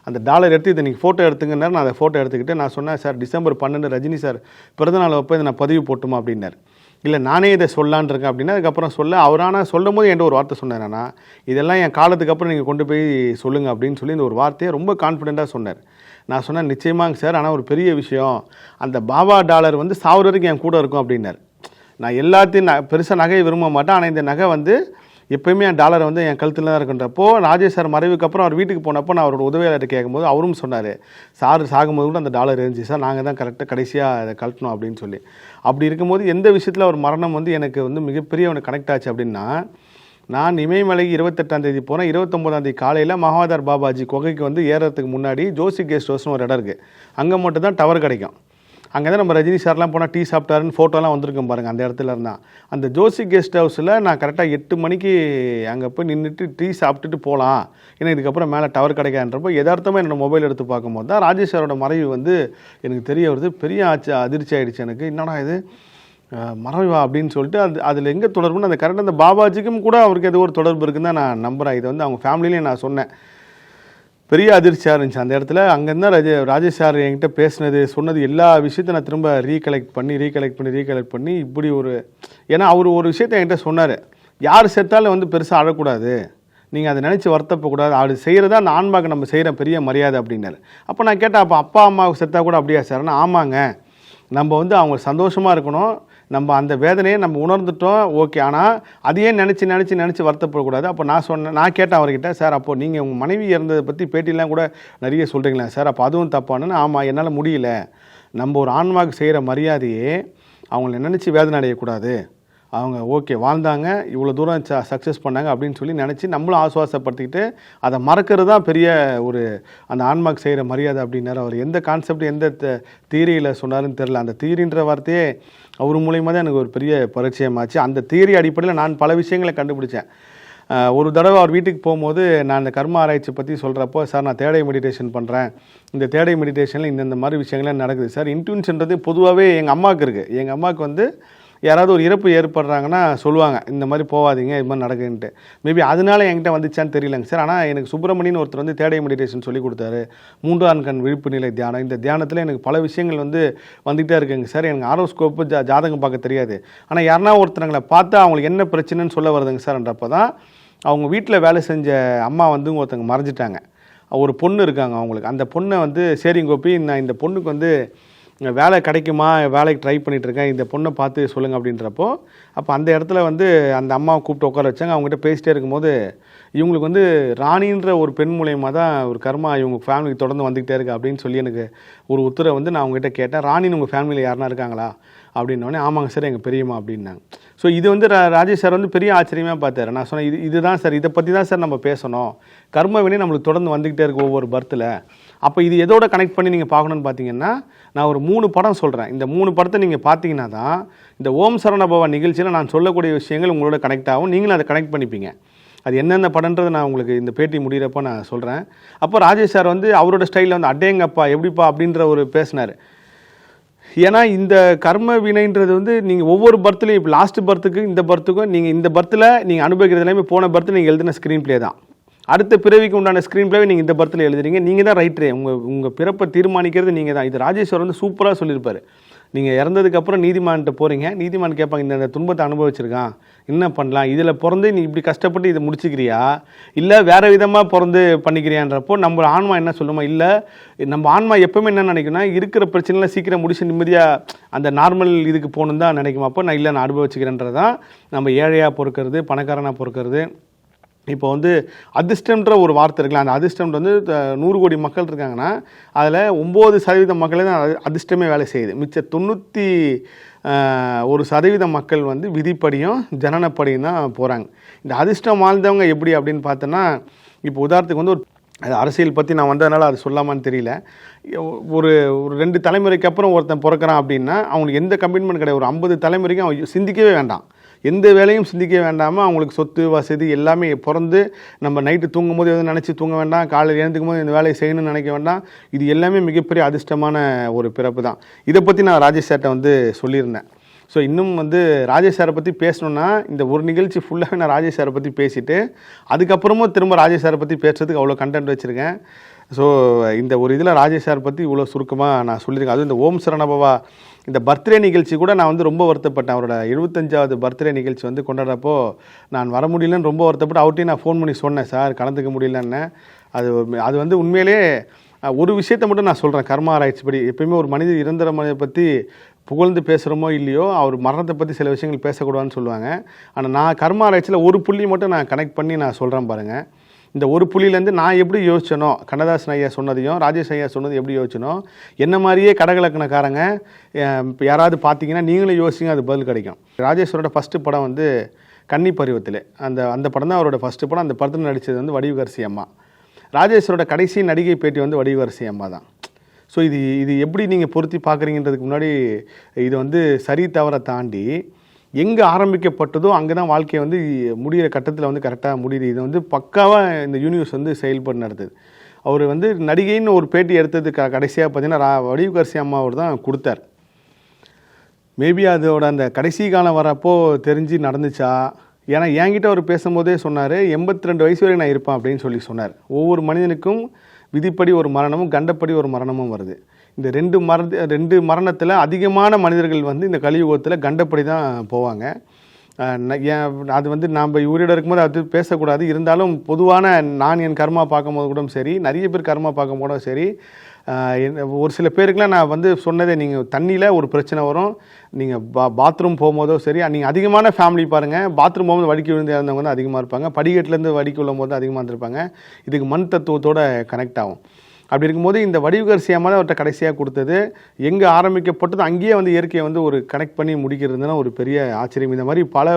அந்த டாலர் எடுத்து இதை நீங்கள் ஃபோட்டோ எடுத்துங்கன்னா நான் அதை ஃபோட்டோ எடுத்துக்கிட்டு நான் சொன்னேன், சார் டிசம்பர் 12 ரஜினி சார் பிறந்தநாள் அப்போ இதை நான் பதிவு போட்டுமா அப்படின்னாரு. இல்லை நானே இதை சொல்லான் இருக்கேன் அப்படின்னா அதுக்கப்புறம் அவரான சொல்லும் போது என்கிட்ட ஒரு வார்த்தை சொன்னார்னா, இதெல்லாம் என் காலத்துக்கு அப்புறம் நீங்கள் கொண்டு போய் சொல்லுங்கள் அப்படின்னு சொல்லி இந்த ஒரு வார்த்தையை ரொம்ப கான்ஃபிடென்ட்டாக சொன்னார். நான் சொன்னேன், நிச்சயமாங்க சார், ஆனால் ஒரு பெரிய விஷயம், அந்த பாபா டாலர் வந்து சாவர வரைக்கும் என் கூட இருக்கும் அப்படின்னார். நான் எல்லாத்தையும் பெருசாக நகையை விரும்ப மாட்டேன், ஆனால் இந்த நகை வந்து எப்போயுமே என் டாலர் வந்து என் கழுத்தில் தான் இருக்குன்றப்போ ராஜேஷ் சார் மறைவுக்கு அப்புறம் அவர் வீட்டுக்கு போனப்போ நான் அவரோட உதவியாளர்கிட்ட கேட்கும்போது அவரும் சொன்னார், சார் சாகும்போது கூட அந்த டாலர் இருந்துச்சு சார், நாங்கள் தான் கடைசியாக அதை கழட்டணும் அப்படின்னு சொல்லி. அப்படி இருக்கும்போது எந்த விஷயத்தில் ஒரு மரணம் வந்து எனக்கு வந்து மிகப்பெரிய ஒன்று கனெக்ட் ஆச்சு அப்படின்னா, நான் இமயமலைக்கு 28ஆம் தேதி போனேன். 29ஆம் தேதி காலையில் மகாவதார் பாபாஜி குகைக்கு வந்து ஏறதுக்கு முன்னாடி ஜோசி கெஸ்ட் ஹவுஸ்னு ஒரு இடம் இருக்குது, அங்கே மட்டும் தான் டவர் கிடைக்கும். அங்கே தான் நம்ம ரஜினி சார்லாம் போனால் டீ சாப்பிட்டாருன்னு ஃபோட்டோலாம் வந்திருக்கோம் பாருங்கள், அந்த இடத்துல இருந்தால். அந்த ஜோசி கெஸ்ட் ஹவுஸில் நான் கரெக்டாக 8 மணிக்கு அங்கே போய் நின்றுட்டு டீ சாப்பிட்டுட்டு போகலாம், ஏன்னா இதுக்கப்புறம் மேலே டவர் கிடைக்காதுன்றப்போ யதார்த்தமாக என்னோடய மொபைல் எடுத்து பார்க்கும்போது தான் ராஜேஷ் சாரோட மறைவு வந்து எனக்கு தெரிய வருது. பெரிய அதிர்ச்சி ஆகிடுச்சு எனக்கு. என்னடா இது மறைவா அப்படின்னு சொல்லிட்டு அதில் எங்கே தொடர்புன்னு அந்த கரெக்டாக அந்த பாபாஜிக்கும் கூட அவருக்கு ஏதோ ஒரு தொடர்பு இருக்குன்னு தான் நான் நம்புகிறேன். இதை வந்து அவங்க ஃபேமிலியிலேயே நான் சொன்னேன். பெரிய அதிர்ச்சியாக இருந்துச்சு அந்த இடத்துல. அங்கேருந்து ராஜேஷ் சார் என்கிட்ட பேசினது சொன்னது எல்லா விஷயத்தையும் நான் திரும்ப ரீகலெக்ட் பண்ணி இப்படி ஒரு, ஏன்னா அவர் ஒரு விஷயத்தை என்கிட்ட சொன்னார், யார் செத்தாலும் வந்து பெருசாக அழக்கூடாது, நீங்கள் அதை நினச்சி வருத்தப்படக்கூடாது, அது செய்கிறதா அந்த ஆன்மாக்கு நம்ம செய்கிற பெரிய மரியாதை அப்படின்னாரு. அப்போ நான் கேட்டேன், அப்போ அப்பா அம்மாவுக்கு செத்தா கூட அப்படியா சார்னா, ஆமாங்க, நம்ம வந்து அவங்க சந்தோஷமாக இருக்கணும், நம்ம அந்த வேதனையை நம்ம உணர்ந்துட்டோம் ஓகே, ஆனால் அதையே நினச்சி வருத்தப்படக்கூடாது. அப்போ நான் கேட்டேன் அவர்கிட்ட, சார் அப்போது நீங்கள் உங்கள் மனைவி இறந்ததை பற்றி பேட்டிலாம் கூட நிறைய சொல்கிறீங்களா சார், அப்போ அதுவும் தப்பானுன்னு. ஆமாம், என்னால் முடியல, நம்ம ஒரு ஆன்மாவுக்கு செய்கிற மரியாதையே அவங்கள நினச்சி வேதனை அடையக்கூடாது, அவங்க ஓகே வாழ்ந்தாங்க, இவ்வளோ தூரம் சக்ஸஸ் பண்ணாங்க அப்படின்னு சொல்லி நினச்சி நம்மளும் ஆசுவாசப்படுத்திக்கிட்டு அதை மறக்கிறது தான் பெரிய ஒரு அந்த ஆன்மாக்கு செய்கிற மரியாதை அப்படின்னாரு. அவர் எந்த கான்செப்ட் எந்த தியரியில் சொன்னாருன்னு தெரில. அந்த தியரின்ற வார்த்தையே அவர் மூலியமாக தான் எனக்கு ஒரு பெரிய பரிச்சயமாச்சு. அந்த தியரி அடிப்படையில் நான் பல விஷயங்களை கண்டுபிடிச்சேன். ஒரு தடவை அவர் வீட்டுக்கு போகும்போது நான் இந்த கர்ம ஆராய்ச்சி பற்றி சொல்கிறப்போ, சார் நான் தேடை மெடிடேஷன் பண்ணுறேன், இந்த தேடை மெடிடேஷனில் இந்த மாதிரி விஷயங்கள்லாம் நடக்குது சார். இன்ட்யூஷன்றது பொதுவாகவே எங்கள் அம்மாவுக்கு இருக்குது. எங்கள் அம்மாவுக்கு வந்து யாராவது ஒரு இறப்பு ஏற்படுறாங்கன்னா சொல்லுவாங்க, இந்த மாதிரி போகாதீங்க, இது மாதிரி நடக்குன்ட்டு. மேபி அதனால என்கிட்ட வந்துச்சான்னு தெரியலங்க சார். ஆனால் எனக்கு சுப்பிரமணியன் ஒருத்தர் வந்து தேடை மெடிடேஷன் சொல்லி கொடுத்தாரு, 3ஆம் கண் விழிப்பு நிலை தியானம். இந்த தியானத்தில் எனக்கு பல விஷயங்கள் வந்து வந்துகிட்டே இருக்குங்க சார். எனக்கு ஆரோஸ்கோப்பு ஜாதகம் பார்க்க தெரியாது, ஆனால் யாருனா ஒருத்தரங்களை பார்த்தா அவங்களுக்கு என்ன பிரச்சனைன்னு சொல்ல வருதுங்க சார்ன்றப்போ தான் அவங்க வீட்டில் வேலை செஞ்ச அம்மா வந்து ஒருத்தங்க மறைஞ்சிட்டாங்க. ஒரு பொண்ணு இருக்காங்க அவங்களுக்கு. அந்த பொண்ணை வந்து சரிங்க கோபி, நான் இந்த பொண்ணுக்கு வந்து வேலை கிடைக்குமா, வேலைக்கு ட்ரை பண்ணிகிட்ருக்கேன், இந்த பொண்ணை பார்த்து சொல்லுங்கள் அப்படின்றப்போ, அப்போ அந்த இடத்துல வந்து அந்த அம்மாவை கூப்பிட்டு உட்கார வச்சாங்க. அவங்ககிட்ட பேசிட்டே இருக்கும்போது இவங்களுக்கு வந்து ராணின்ற ஒரு பெண் மூலியமாக தான் ஒரு கர்மா இவங்க ஃபேமிலிக்கு தொடர்ந்து வந்துக்கிட்டே இருக்குது அப்படின்னு சொல்லி எனக்கு ஒரு உத்தரவை வந்து நான் அவங்ககிட்ட கேட்டேன், ராணின்னு உங்கள் ஃபேமிலியில் யாருனா இருக்காங்களா அப்படின்னோடனே, ஆமாங்க சார் எங்கள் பெரியம்மா அப்படின்னாங்க. ஸோ இது வந்து ராஜேஷ் சார் வந்து பெரிய ஆச்சரியமாக பார்த்தாரு. நான் சொன்னேன், இதுதான் சார், இதை பற்றி தான் சார் நம்ம பேசணும், கர்ம வினை நம்மளுக்கு தொடர்ந்து வந்துக்கிட்டே இருக்குது ஒவ்வொரு பர்த்தில். அப்போ இது எதோட கனெக்ட் பண்ணி நீங்கள் பார்க்கணுன்னு பார்த்தீங்கன்னா, நான் ஒரு 3 படம் சொல்கிறேன். இந்த 3 படத்தை நீங்கள் பார்த்தீங்கன்னா தான் இந்த ஓம் சரவணபவா நிகழ்ச்சியில் நான் சொல்லக்கூடிய விஷயங்கள் உங்களோட கனெக்ட் ஆகும், நீங்களும் அதை கனெக்ட் பண்ணிப்பீங்க. அது என்னென்ன படன்றது நான் உங்களுக்கு இந்த பேட்டி முடிகிறப்போ நான் சொல்கிறேன். அப்போ ராஜேஷ் சார் வந்து அவரோட ஸ்டைலில் வந்து அடேங்கப்பா எப்படிப்பா அப்படின்ற ஒரு பேசினார். ஏன்னா இந்த கர்ம வினைன்றது வந்து நீங்கள் ஒவ்வொரு பர்த்லையும் இப்போ லாஸ்ட் பர்த்துக்கு இந்த பர்த்துக்கும் நீங்கள் இந்த பர்த்தில் நீங்கள் அனுபவிக்கிறது எல்லாமே போன பர்த்தில் நீங்கள் எழுதின ஸ்க்ரீன் ப்ளே தான். அடுத்த பிறவிக்கு உண்டான ஸ்க்ரீன் ப்ளேவை நீங்கள் இந்த பர்த்தில் எழுதுறீங்க, நீங்கள் தான் ரைட்டரே, உங்கள் பிறப்பை தீர்மானிக்கிறது நீங்கள் தான். இது ராஜேஸ்வர் வந்து சூப்பராக சொல்லியிருப்பார். நீங்கள் இறந்ததுக்கப்புறம் நீதிமான்கிட்ட போகிறீங்க, நீதிமான் கேட்பாங்க இந்த துன்பத்தை அனுபவிச்சிருக்கான், என்ன பண்ணலாம், இதில் பிறந்து நீ இப்படி கஷ்டப்பட்டு இதை முடிச்சுக்கிறியா இல்லை வேறு விதமாக பிறந்து பண்ணிக்கிறியான்றப்போ நம்ம ஆன்மா என்ன சொல்லுமா, இல்லை நம்ம ஆன்மா எப்போவுமே என்ன நினைக்குன்னா இருக்கிற பிரச்சனைலாம் சீக்கிரம் முடிச்சு நிம்மதியாக அந்த நார்மல் இதுக்கு போகணுன்னு தான் நினைக்குமா. அப்போ நான் இல்லை நான் அனுபவிச்சுக்கிறேன்றது தான் நம்ம ஏழையாக பொறுக்கிறது, பணக்காரனாக பொறுக்கிறது. இப்போ வந்து அதிர்ஷ்டம்ன்ற ஒரு வார்த்தை இருக்குல்ல, அந்த அதிர்ஷ்டம் வந்து 100 கோடி மக்கள் இருக்காங்கன்னா அதில் 9% மக்களே தான் அதிர்ஷ்டமே வேலை செய்யுது. மிச்ச 91% மக்கள் வந்து விதிப்படியும் ஜனனப்படியும் தான் போகிறாங்க. இந்த அதிர்ஷ்டம் வாழ்ந்தவங்க எப்படி அப்படின்னு பார்த்தோன்னா, இப்போ உதாரணத்துக்கு வந்து அது அரசியல் பற்றி நான் வந்ததுனால அது சொல்லாமான்னு தெரியல. ஒரு 2 தலைமுறைக்கு அப்புறம் ஒருத்தன் பிறக்கிறான் அப்படின்னா அவங்களுக்கு எந்த கமிட்மெண்ட் கிடையாது. ஒரு 50 தலைமுறைக்கும் அவன் சிந்திக்கவே வேண்டாம், எந்த வேலையும் சிந்திக்க வேண்டாமல் அவங்களுக்கு சொத்து வசதி எல்லாமே பிறந்து நம்ம நைட்டு தூங்கும் போது எதுவும் நினச்சி தூங்க வேண்டாம், காலையில் எழுந்துக்கும் போது இந்த வேலையை செய்யணும்னு நினைக்க வேண்டாம். இது எல்லாமே மிகப்பெரிய அதிர்ஷ்டமான ஒரு பிறப்பு தான். இதை பற்றி நான் ராஜேஷ் சார்ட்ட வந்து சொல்லியிருந்தேன். ஸோ இன்னும் வந்து ராஜேஷ் சாரை பற்றி பேசணுன்னா இந்த ஒரு நிகழ்ச்சி ஃபுல்லாகவே நான் ராஜேஷ் சாரை பற்றி பேசிவிட்டு அதுக்கப்புறமும் திரும்ப ராஜேஷ் சாரை பற்றி பேசுறதுக்கு அவ்வளோ கண்டென்ட் வச்சுருக்கேன். ஸோ இந்த ஒரு இதில் ராஜேஷ் சார் பற்றி இவ்வளோ சுருக்கமாக நான் சொல்லியிருக்கேன். அதுவும் இந்த ஓம் சரணபவா இந்த பர்த்டே நிகழ்ச்சி கூட நான் வந்து ரொம்ப வருத்தப்பட்டேன். அவரோட 75வது பர்த்டே நிகழ்ச்சி வந்து கொண்டாடுறப்போ நான் வர முடியலன்னு ரொம்ப வருத்தப்பட்டு அவர்கிட்டையும் நான் ஃபோன் பண்ணி சொன்னேன், சார் கலந்துக்க முடியலன்னு. அது வந்து உண்மையிலே ஒரு விஷயத்தை மட்டும் நான் சொல்கிறேன், கர்மா ஆராய்ச்சி படி எப்பயுமே ஒரு மனிதர் இறந்துற மனிதரை பற்றி புகழ்ந்து பேசுகிறோமோ இல்லையோ அவர் மரணத்தை பற்றி சில விஷயங்கள் பேசக்கூடாதுன்னு சொல்லுவாங்க. ஆனால் நான் கர்மா ஆராய்ச்சியில் ஒரு புள்ளி மட்டும் நான் கனெக்ட் பண்ணி நான் சொல்கிறேன் பாருங்கள். இந்த ஒரு புள்ளியிலேருந்து நான் எப்படி யோசிச்சனோ, கண்ணதாசன் ஐயா சொன்னதையும் ராஜேஷ் ஐயா சொன்னது எப்படி யோசிச்சனோ, என்ன மாதிரியே கடகலக்கணக்காரங்க யாராவது பார்த்தீங்கன்னா நீங்களும் யோசிங்க, அது பதில் கிடைக்கும். ராஜேஸ்வரோட ஃபஸ்ட்டு படம் வந்து கன்னி பருவத்தில், அந்த படம் தான் அவரோட ஃபஸ்ட்டு படம். அந்த படத்தில் நடித்தது வந்து வடிவுகரசி அம்மா. ராஜேஸ்வரோட கடைசி நடிகை பேட்டி வந்து வடிவுகரசி அம்மா தான். ஸோ இது எப்படி நீங்கள் பொருத்தி பார்க்குறீங்கன்றதுக்கு முன்னாடி இது வந்து சரி தவறை தாண்டி எங்கே ஆரம்பிக்கப்பட்டதோ அங்கே தான் வாழ்க்கையை வந்து முடிகிற கட்டத்தில் வந்து கரெக்டாக முடியுது. இது வந்து பக்காவாக இந்த யூனிவர்ஸ் வந்து செயல்பட்டு நடத்துது. அவர் வந்து நடிகைன்னு ஒரு பேட்டி எடுத்தது கடைசியாக பார்த்தீங்கன்னா வடிவுகரசி அம்மா அவர் தான் கொடுத்தார். மேபி அதோட அந்த கடைசி காலம் வரப்போ தெரிஞ்சு நடந்துச்சா, ஏன்னா என்கிட்ட அவர் பேசும்போதே சொன்னார் 82 வயசு வரைக்கும் நான் இருப்பேன் அப்படின்னு சொன்னார். ஒவ்வொரு மனிதனுக்கும் விதிப்படி ஒரு மரணமும் கண்டப்படி ஒரு மரணமும் வருது. இந்த 2 மரணத்தில் அதிகமான மனிதர்கள் வந்து இந்த கலியுகத்தில் கண்டப்படி தான் போவாங்க. அது வந்து நாம் உயிரோட இருக்கும்போது அது பேசக்கூடாது. இருந்தாலும் பொதுவான நான் என் கர்மா பார்க்கும்போது கூட சரி, நிறைய பேர் கர்மா பார்க்கும்போது சரி, ஒரு சில பேருக்குலாம் நான் வந்து சொன்னதே, நீங்கள் தண்ணியில் ஒரு பிரச்சனை வரும், நீங்கள் பாத்ரூம் போகும்போதோ சரி, நீங்கள் அதிகமான ஃபேமிலி பாருங்கள், பாத்ரூம் போகும்போது வடிக்கி விழுந்து இறந்தவங்க வந்து அதிகமாக இருப்பாங்க, படிக்கட்டிலேருந்து வடிக்கி விழும் போது அதிகமாக இருந்திருப்பாங்க. இதுக்கு மண் தத்துவத்தோடு கனெக்ட் ஆகும். அப்படி இருக்கும்போது இந்த வடிவுகரசி அம்மா தான் அவர்கிட்ட கடைசியாக கொடுத்தது. எங்கே ஆரம்பிக்கப்பட்டது அங்கேயே வந்து இயற்கையை வந்து ஒரு கனெக்ட் பண்ணி முடிக்கிறதுனா ஒரு பெரிய ஆச்சரியம். இந்த மாதிரி பல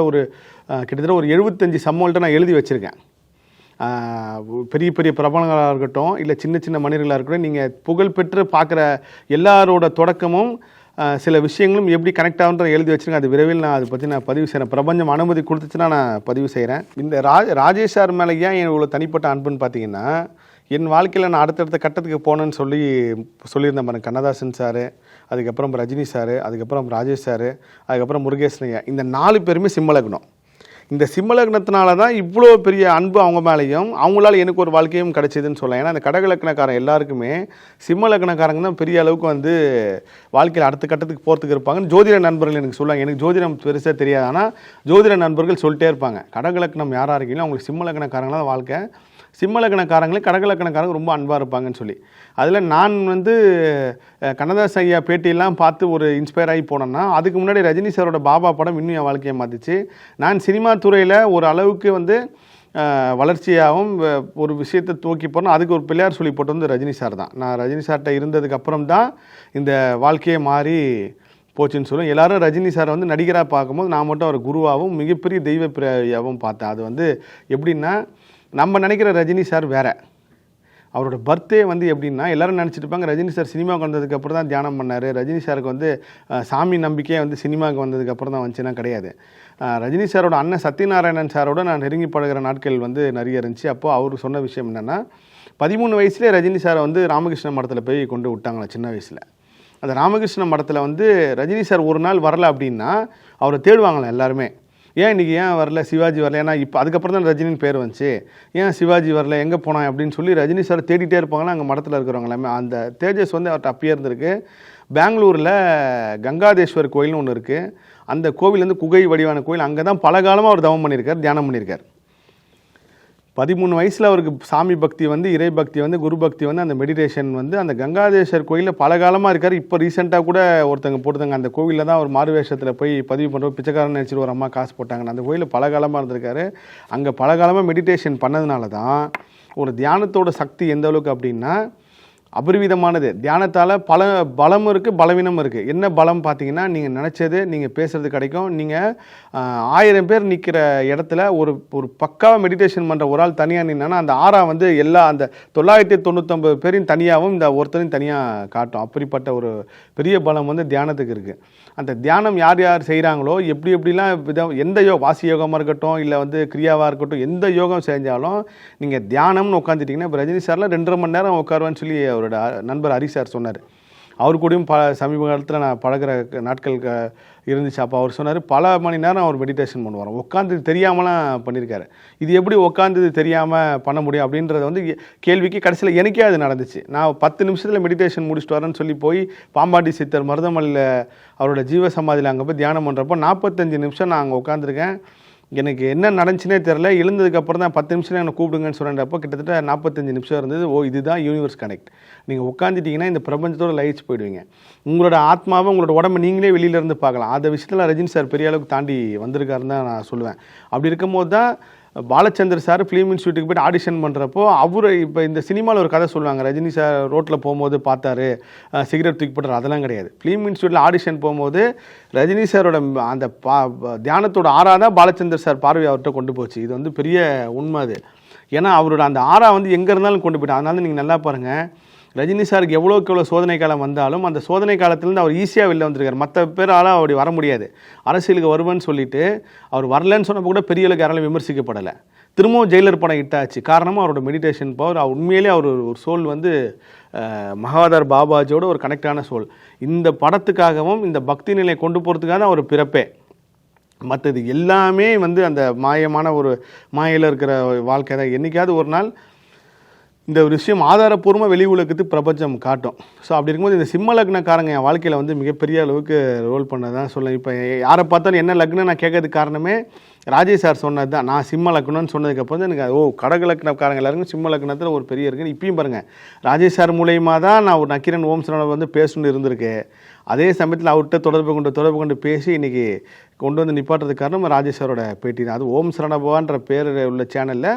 கிட்டத்தட்ட ஒரு 75 சம்பவங்கள்ட்ட நான் எழுதி வச்சுருக்கேன். பெரிய பெரிய பிரபலங்களாக இருக்கட்டும், இல்லை சின்ன சின்ன மனிதர்களாக இருக்கட்டும், நீங்கள் புகழ்பெற்று பார்க்குற எல்லாரோட தொடக்கமும் சில விஷயங்களும் எப்படி கனெக்ட் ஆகுன்றதை எழுதி வச்சுருக்கேன். அது விரைவில் நான் அதை பற்றி நான் பதிவு செய்கிறேன். பிரபஞ்சம் அனுமதி கொடுத்துச்சுன்னா நான் பதிவு செய்கிறேன். இந்த ராஜேஷ் சார் மேலே ஏன் இவ்வளோ தனிப்பட்ட அன்புன்னு பார்த்தீங்கன்னா, என் வாழ்க்கையில் நான் அடுத்தடுத்த கட்டத்துக்கு போனேன்னு சொல்லியிருந்தேன் பாருங்க. கண்ணதாசன் சார், அதுக்கப்புறம் ரஜினி சார், அதுக்கப்புறம் ராஜேஷ் சார், அதுக்கப்புறம் முருகேசன் ஐயா, இந்த 4 பேருமே சிம்மலக்னம். இந்த சிம்மலக்னத்தினால தான் இவ்வளோ பெரிய அன்பு அவங்க மேலேயும் அவங்களால எனக்கு ஒரு வாழ்க்கையும் கிடைச்சிதுன்னு சொல்லலாம். ஏன்னா அந்த கடகலக்கணக்காரன் எல்லாருக்குமே சிம்மலக்கணக்காரங்க தான் பெரிய அளவுக்கு வந்து வாழ்க்கையில் அடுத்த கட்டத்துக்கு போகிறதுக்கு இருப்பாங்கன்னு ஜோதிட நண்பர்கள் எனக்கு சொல்லுவாங்க. எனக்கு ஜோதிடம் பெருசாக தெரியாது, ஆனால் ஜோதிட நண்பர்கள் சொல்லிட்டே இருப்பாங்க, கடகலக்கணம் யாராக இருக்கீங்களோ அவங்களுக்கு சிம்மலக்கணக்காரங்களாம் தான் வாழ்க்கை, சிம்மலக்கணக்காரங்களே கடகலக்கணக்காரங்க ரொம்ப அன்பாக இருப்பாங்கன்னு சொல்லி. அதில் நான் வந்து கண்ணதாசன் ஐயா பேட்டியெல்லாம் பார்த்து ஒரு இன்ஸ்பயர் ஆகி போனேன்னா, அதுக்கு முன்னாடி ரஜினி சாரோட பாபா படம் இன்னும் என் வாழ்க்கையை மாற்றிச்சு. நான் சினிமா துறையில் ஒரு அளவுக்கு வந்து வளர்ச்சியாகவும் ஒரு விஷயத்தை தூக்கி போனோம். அதுக்கு ஒரு பிள்ளையார் சொல்லி போட்டு வந்து ரஜினி சார் தான். நான் ரஜினி சார்கிட்ட இருந்ததுக்கு அப்புறம் தான் இந்த வாழ்க்கையை மாறி போச்சுன்னு சொல்லுவேன். எல்லாரும் ரஜினி சாரை வந்து நடிகராக பார்க்கும்போது நான் மட்டும் அவர் குருவாகவும் மிகப்பெரிய தெய்வ பிரியாகவும் பார்த்தேன். அது வந்து எப்படின்னா, நம்ம நினைக்கிற ரஜினி சார் வேறு. அவரோட பர்த்டே வந்து எப்படின்னா, எல்லோரும் நினச்சிட்டு இருப்பாங்க ரஜினி சார் சினிமாவுக்கு வந்ததுக்கப்புறம் தான் தியானம் பண்ணார், ரஜினி சாருக்கு வந்து சாமி நம்பிக்கையே வந்து சினிமாவுக்கு வந்ததுக்கப்புறம் தான் வந்துச்சுன்னா கிடையாது. ரஜினி சாரோட அண்ணன் சத்யநாராயணன் சாரோட நான் நெருங்கி பழகிற நாட்கள் வந்து நிறைய இருந்துச்சு. அப்போது அவர் சொன்ன விஷயம் என்னென்னா, 13 வயசுலேயே ரஜினி சாரை வந்து ராமகிருஷ்ண மடத்தில் போய் கொண்டு விட்டாங்களே சின்ன வயசில். அந்த ராமகிருஷ்ண மடத்தில் வந்து ரஜினி சார் ஒரு நாள் வரல அப்படின்னா அவரை தேடுவாங்களாம் எல்லாருமே. ஏன் இன்றைக்கி ஏன் வரல, சிவாஜி வரல, ஏன்னா இப்போ அதுக்கப்புறம் தான் ரஜினின்னு பேர் வந்துச்சு, ஏன் சிவாஜி வரல, எங்கே போனான் அப்படின்னு சொல்லி ரஜினி சார் தேடிட்டே இருப்பாங்களா அங்கே மடத்தில் இருக்கிறவங்க எல்லாமே. அந்த தேஜஸ் வந்து அவர்கிட்ட அப்பயே இருந்திருக்கு. பெங்களூரில் கங்காதேஸ்வர் கோயில்னு ஒன்று இருக்குது. அந்த கோவில் வந்து குகை வடிவான கோயில். அங்கே தான் பல காலமாக அவர் தவம் பண்ணியிருக்கார், தியானம் பண்ணியிருக்கார். 13 வயசில் அவருக்கு சாமி பக்தி வந்து, இறை பக்தி வந்து, குரு பக்தி வந்து, அந்த மெடிடேஷன் வந்து அந்த கங்காதேஸ்வர் கோயிலில் பல காலமாக இருக்கார். இப்போ ரீசெண்டாக கூட ஒருத்தங்க போட்டுதாங்க, அந்த கோவிலில் தான் ஒரு மாறு வேஷத்தில் போய் பதிவு பண்ணுற பிச்சைக்காரன் நினச்சிட்டு ஒரு அம்மா காசு போட்டாங்க. அந்த கோயிலில் பல காலமாக இருந்திருக்காரு. அங்கே பல காலமாக மெடிடேஷன் பண்ணதுனால தான் ஒரு தியானத்தோட சக்தி எந்த அளவுக்கு அப்படின்னா அபரிவிதமானது. தியானத்தால் பல பலம் இருக்குது, பலவீனம் இருக்குது. என்ன பலம் பார்த்தீங்கன்னா, நீங்கள் நினச்சது நீங்கள் பேசுகிறது கிடைக்கும். நீங்கள் 1000 பேர் நிற்கிற இடத்துல ஒரு பக்காவாக மெடிடேஷன் பண்ணுற ஒரு ஆள் தனியாக நின்னா அந்த ஆறா வந்து எல்லா அந்த 999 பேரையும் தனியாகவும் இந்த ஒருத்தரையும் தனியாக காட்டும். அப்படிப்பட்ட ஒரு பெரிய பலம் வந்து தியானத்துக்கு இருக்குது. அந்த தியானம் யார் யார் செய்கிறாங்களோ, எப்படிலாம் எந்த வாசி யோகமாக இருக்கட்டும், இல்லை வந்து கிரியாவாக இருக்கட்டும், எந்த யோகம் செஞ்சாலும் நீங்கள் தியானம்னு உட்காந்துட்டிங்கன்னா, இப்போ ரஜினி சார்லாம் 2.5 மணி நேரம் உட்காருவான்னு சொல்லி அவரோட நண்பர் ஹரி சார் சொன்னார். அவர் கூடயும் சமீப காலத்தில் நான் பழகிற நாட்கள் இருந்துச்சு. அப்போ அவர் சொன்னார், பல மணி நேரம் அவர் மெடிடேஷன் பண்ணுவார். உட்காந்து தெரியாமலாம் பண்ணியிருக்காரு. இது எப்படி உட்காந்து தெரியாமல் பண்ண முடியும் அப்படின்றத வந்து கேள்விக்கு கடைசியில் எனக்கே அது நடந்துச்சு. நான் 10 நிமிஷத்தில் மெடிடேஷன் முடிச்சுட்டு வரேன்னு சொல்லி போய் பாம்பாட்டி சித்தர் மருதமல்லியில் அவரோட ஜீவ சமாதியில் அங்கே போய் தியானம் பண்ணுறப்போ 45 நிமிஷம் நான் அங்கே உட்காந்துருக்கேன். எனக்கு என்ன நடந்துச்சுனே தெரில. எழுந்ததுக்கப்புறம் தான் 10 நிமிஷம் என்னை கூப்பிடுங்கன்னு சொல்கிறப்போ கிட்டத்தட்ட 45 நிமிஷம் இருந்தது. இதுதான் யூனிவர்ஸ் கனெக்ட். நீங்கள் உட்காந்துட்டிங்கன்னா இந்த பிரபஞ்சத்தோட லயிச்சு போயிடுவீங்க. உங்களோட ஆத்மாவை, உங்களோட உடம்பு நீங்களே வெளியிலேருந்து பார்க்கலாம். அந்த விஷயத்தில் ரஜினி சார் பெரிய அளவுக்கு தாண்டி வந்திருக்காருன்னு தான் நான் சொல்லுவேன். அப்படி இருக்கும்போது தான் பாலச்சந்தர் சார் ஃபிலிம் இன்ஸ்டியூட்டுக்கு போய்ட்டு ஆடிஷன் பண்ணுறப்போ அவர் இப்போ இந்த சினிமாவில் ஒரு கதை சொல்லுவாங்க, ரஜினி சார் ரோட்டில் போகும்போது பார்த்தாரு, சிகரெட் தூக்கி போட்டார். அதெல்லாம் கிடையாது. ஃபிலிம் இன்ஸ்டியூட்டில் ஆடிஷன் போகும்போது ரஜினி சாரோட அந்த தியானத்தோட ஆறாதான் பாலச்சந்தர் சார் பார்வை அவர்கிட்ட கொண்டு போச்சு. இது வந்து பெரிய உண்மை அது. ஏன்னா அவரோட அந்த ஆறா வந்து எங்கே இருந்தாலும் கொண்டு போயிட்டார். அதனால நீங்கள் நல்லா பாருங்கள், ரஜினி சாருக்கு எவ்வளோக்கு எவ்வளோ சோதனை காலம் வந்தாலும் அந்த சோதனை காலத்துலேருந்து அவர் ஈஸியாக வெளில வந்திருக்கார். மற்ற பேரால் அப்படி வர முடியாது. அரசியலுக்கு வருவேன்னு சொல்லிட்டு அவர் வரலன்னு சொன்னப்போ கூட பெரிய அளவுக்கு யாராலும் விமர்சிக்கப்படலை. திரும்பவும் ஜெயிலர் படம் இட்டாச்சு. காரணமாக அவரோட மெடிடேஷன் பவர். உண்மையிலே அவர் ஒரு சோல் வந்து மகாவதார் பாபாஜியோட ஒரு கனெக்டான சோல். இந்த படத்துக்காகவும் இந்த பக்தி நிலையை கொண்டு போகிறதுக்காக தான் அவர் பிறப்பே. மற்றது எல்லாமே வந்து அந்த மாயமான ஒரு மாயையில் இருக்கிற வாழ்க்கை தான். என்றைக்காவது ஒரு நாள் இந்த ஒரு விஷயம் ஆதாரப்பூர்வமாக வெளி உலகத்துக்கு பிரபஞ்சம் காட்டும். ஸோ அப்படி இருக்கும்போது இந்த சிம்ம லக்னக்காரங்க என் வாழ்க்கையில் வந்து மிகப்பெரிய அளவுக்கு ரோல் பண்ணதான் சொல்லேன். இப்போ யாரை பார்த்தாலும் என்ன லக்னம் நான் கேட்கறதுக்கு காரணமே ராஜேஷ் சார் சொன்னது தான். நான் சிம்ம லக்னம்னு சொன்னதுக்கப்புறம் தான் எனக்கு கடக லக்னக்காரங்க எல்லாருக்கும் சிம்ம லக்னத்தில் ஒரு பெரிய இருக்குன்னு இப்பயும் பாருங்கள். ராஜேஷ் சார் மூலயமா தான் நான் ஒரு நக்கீரன் ஓம் சரவண வந்து பேசணுன்னு இருந்திருக்கேன். அதே சமயத்தில் அவர்கிட்ட தொடர்பு கொண்டு பேசி இன்றைக்கி கொண்டு வந்து நிப்பாட்டுறதுக்கு காரணம் ராஜேஷ் சாரோட பேட்டி தான். அது ஓம் சரணபவான்ற பேர் உள்ள சேனலில்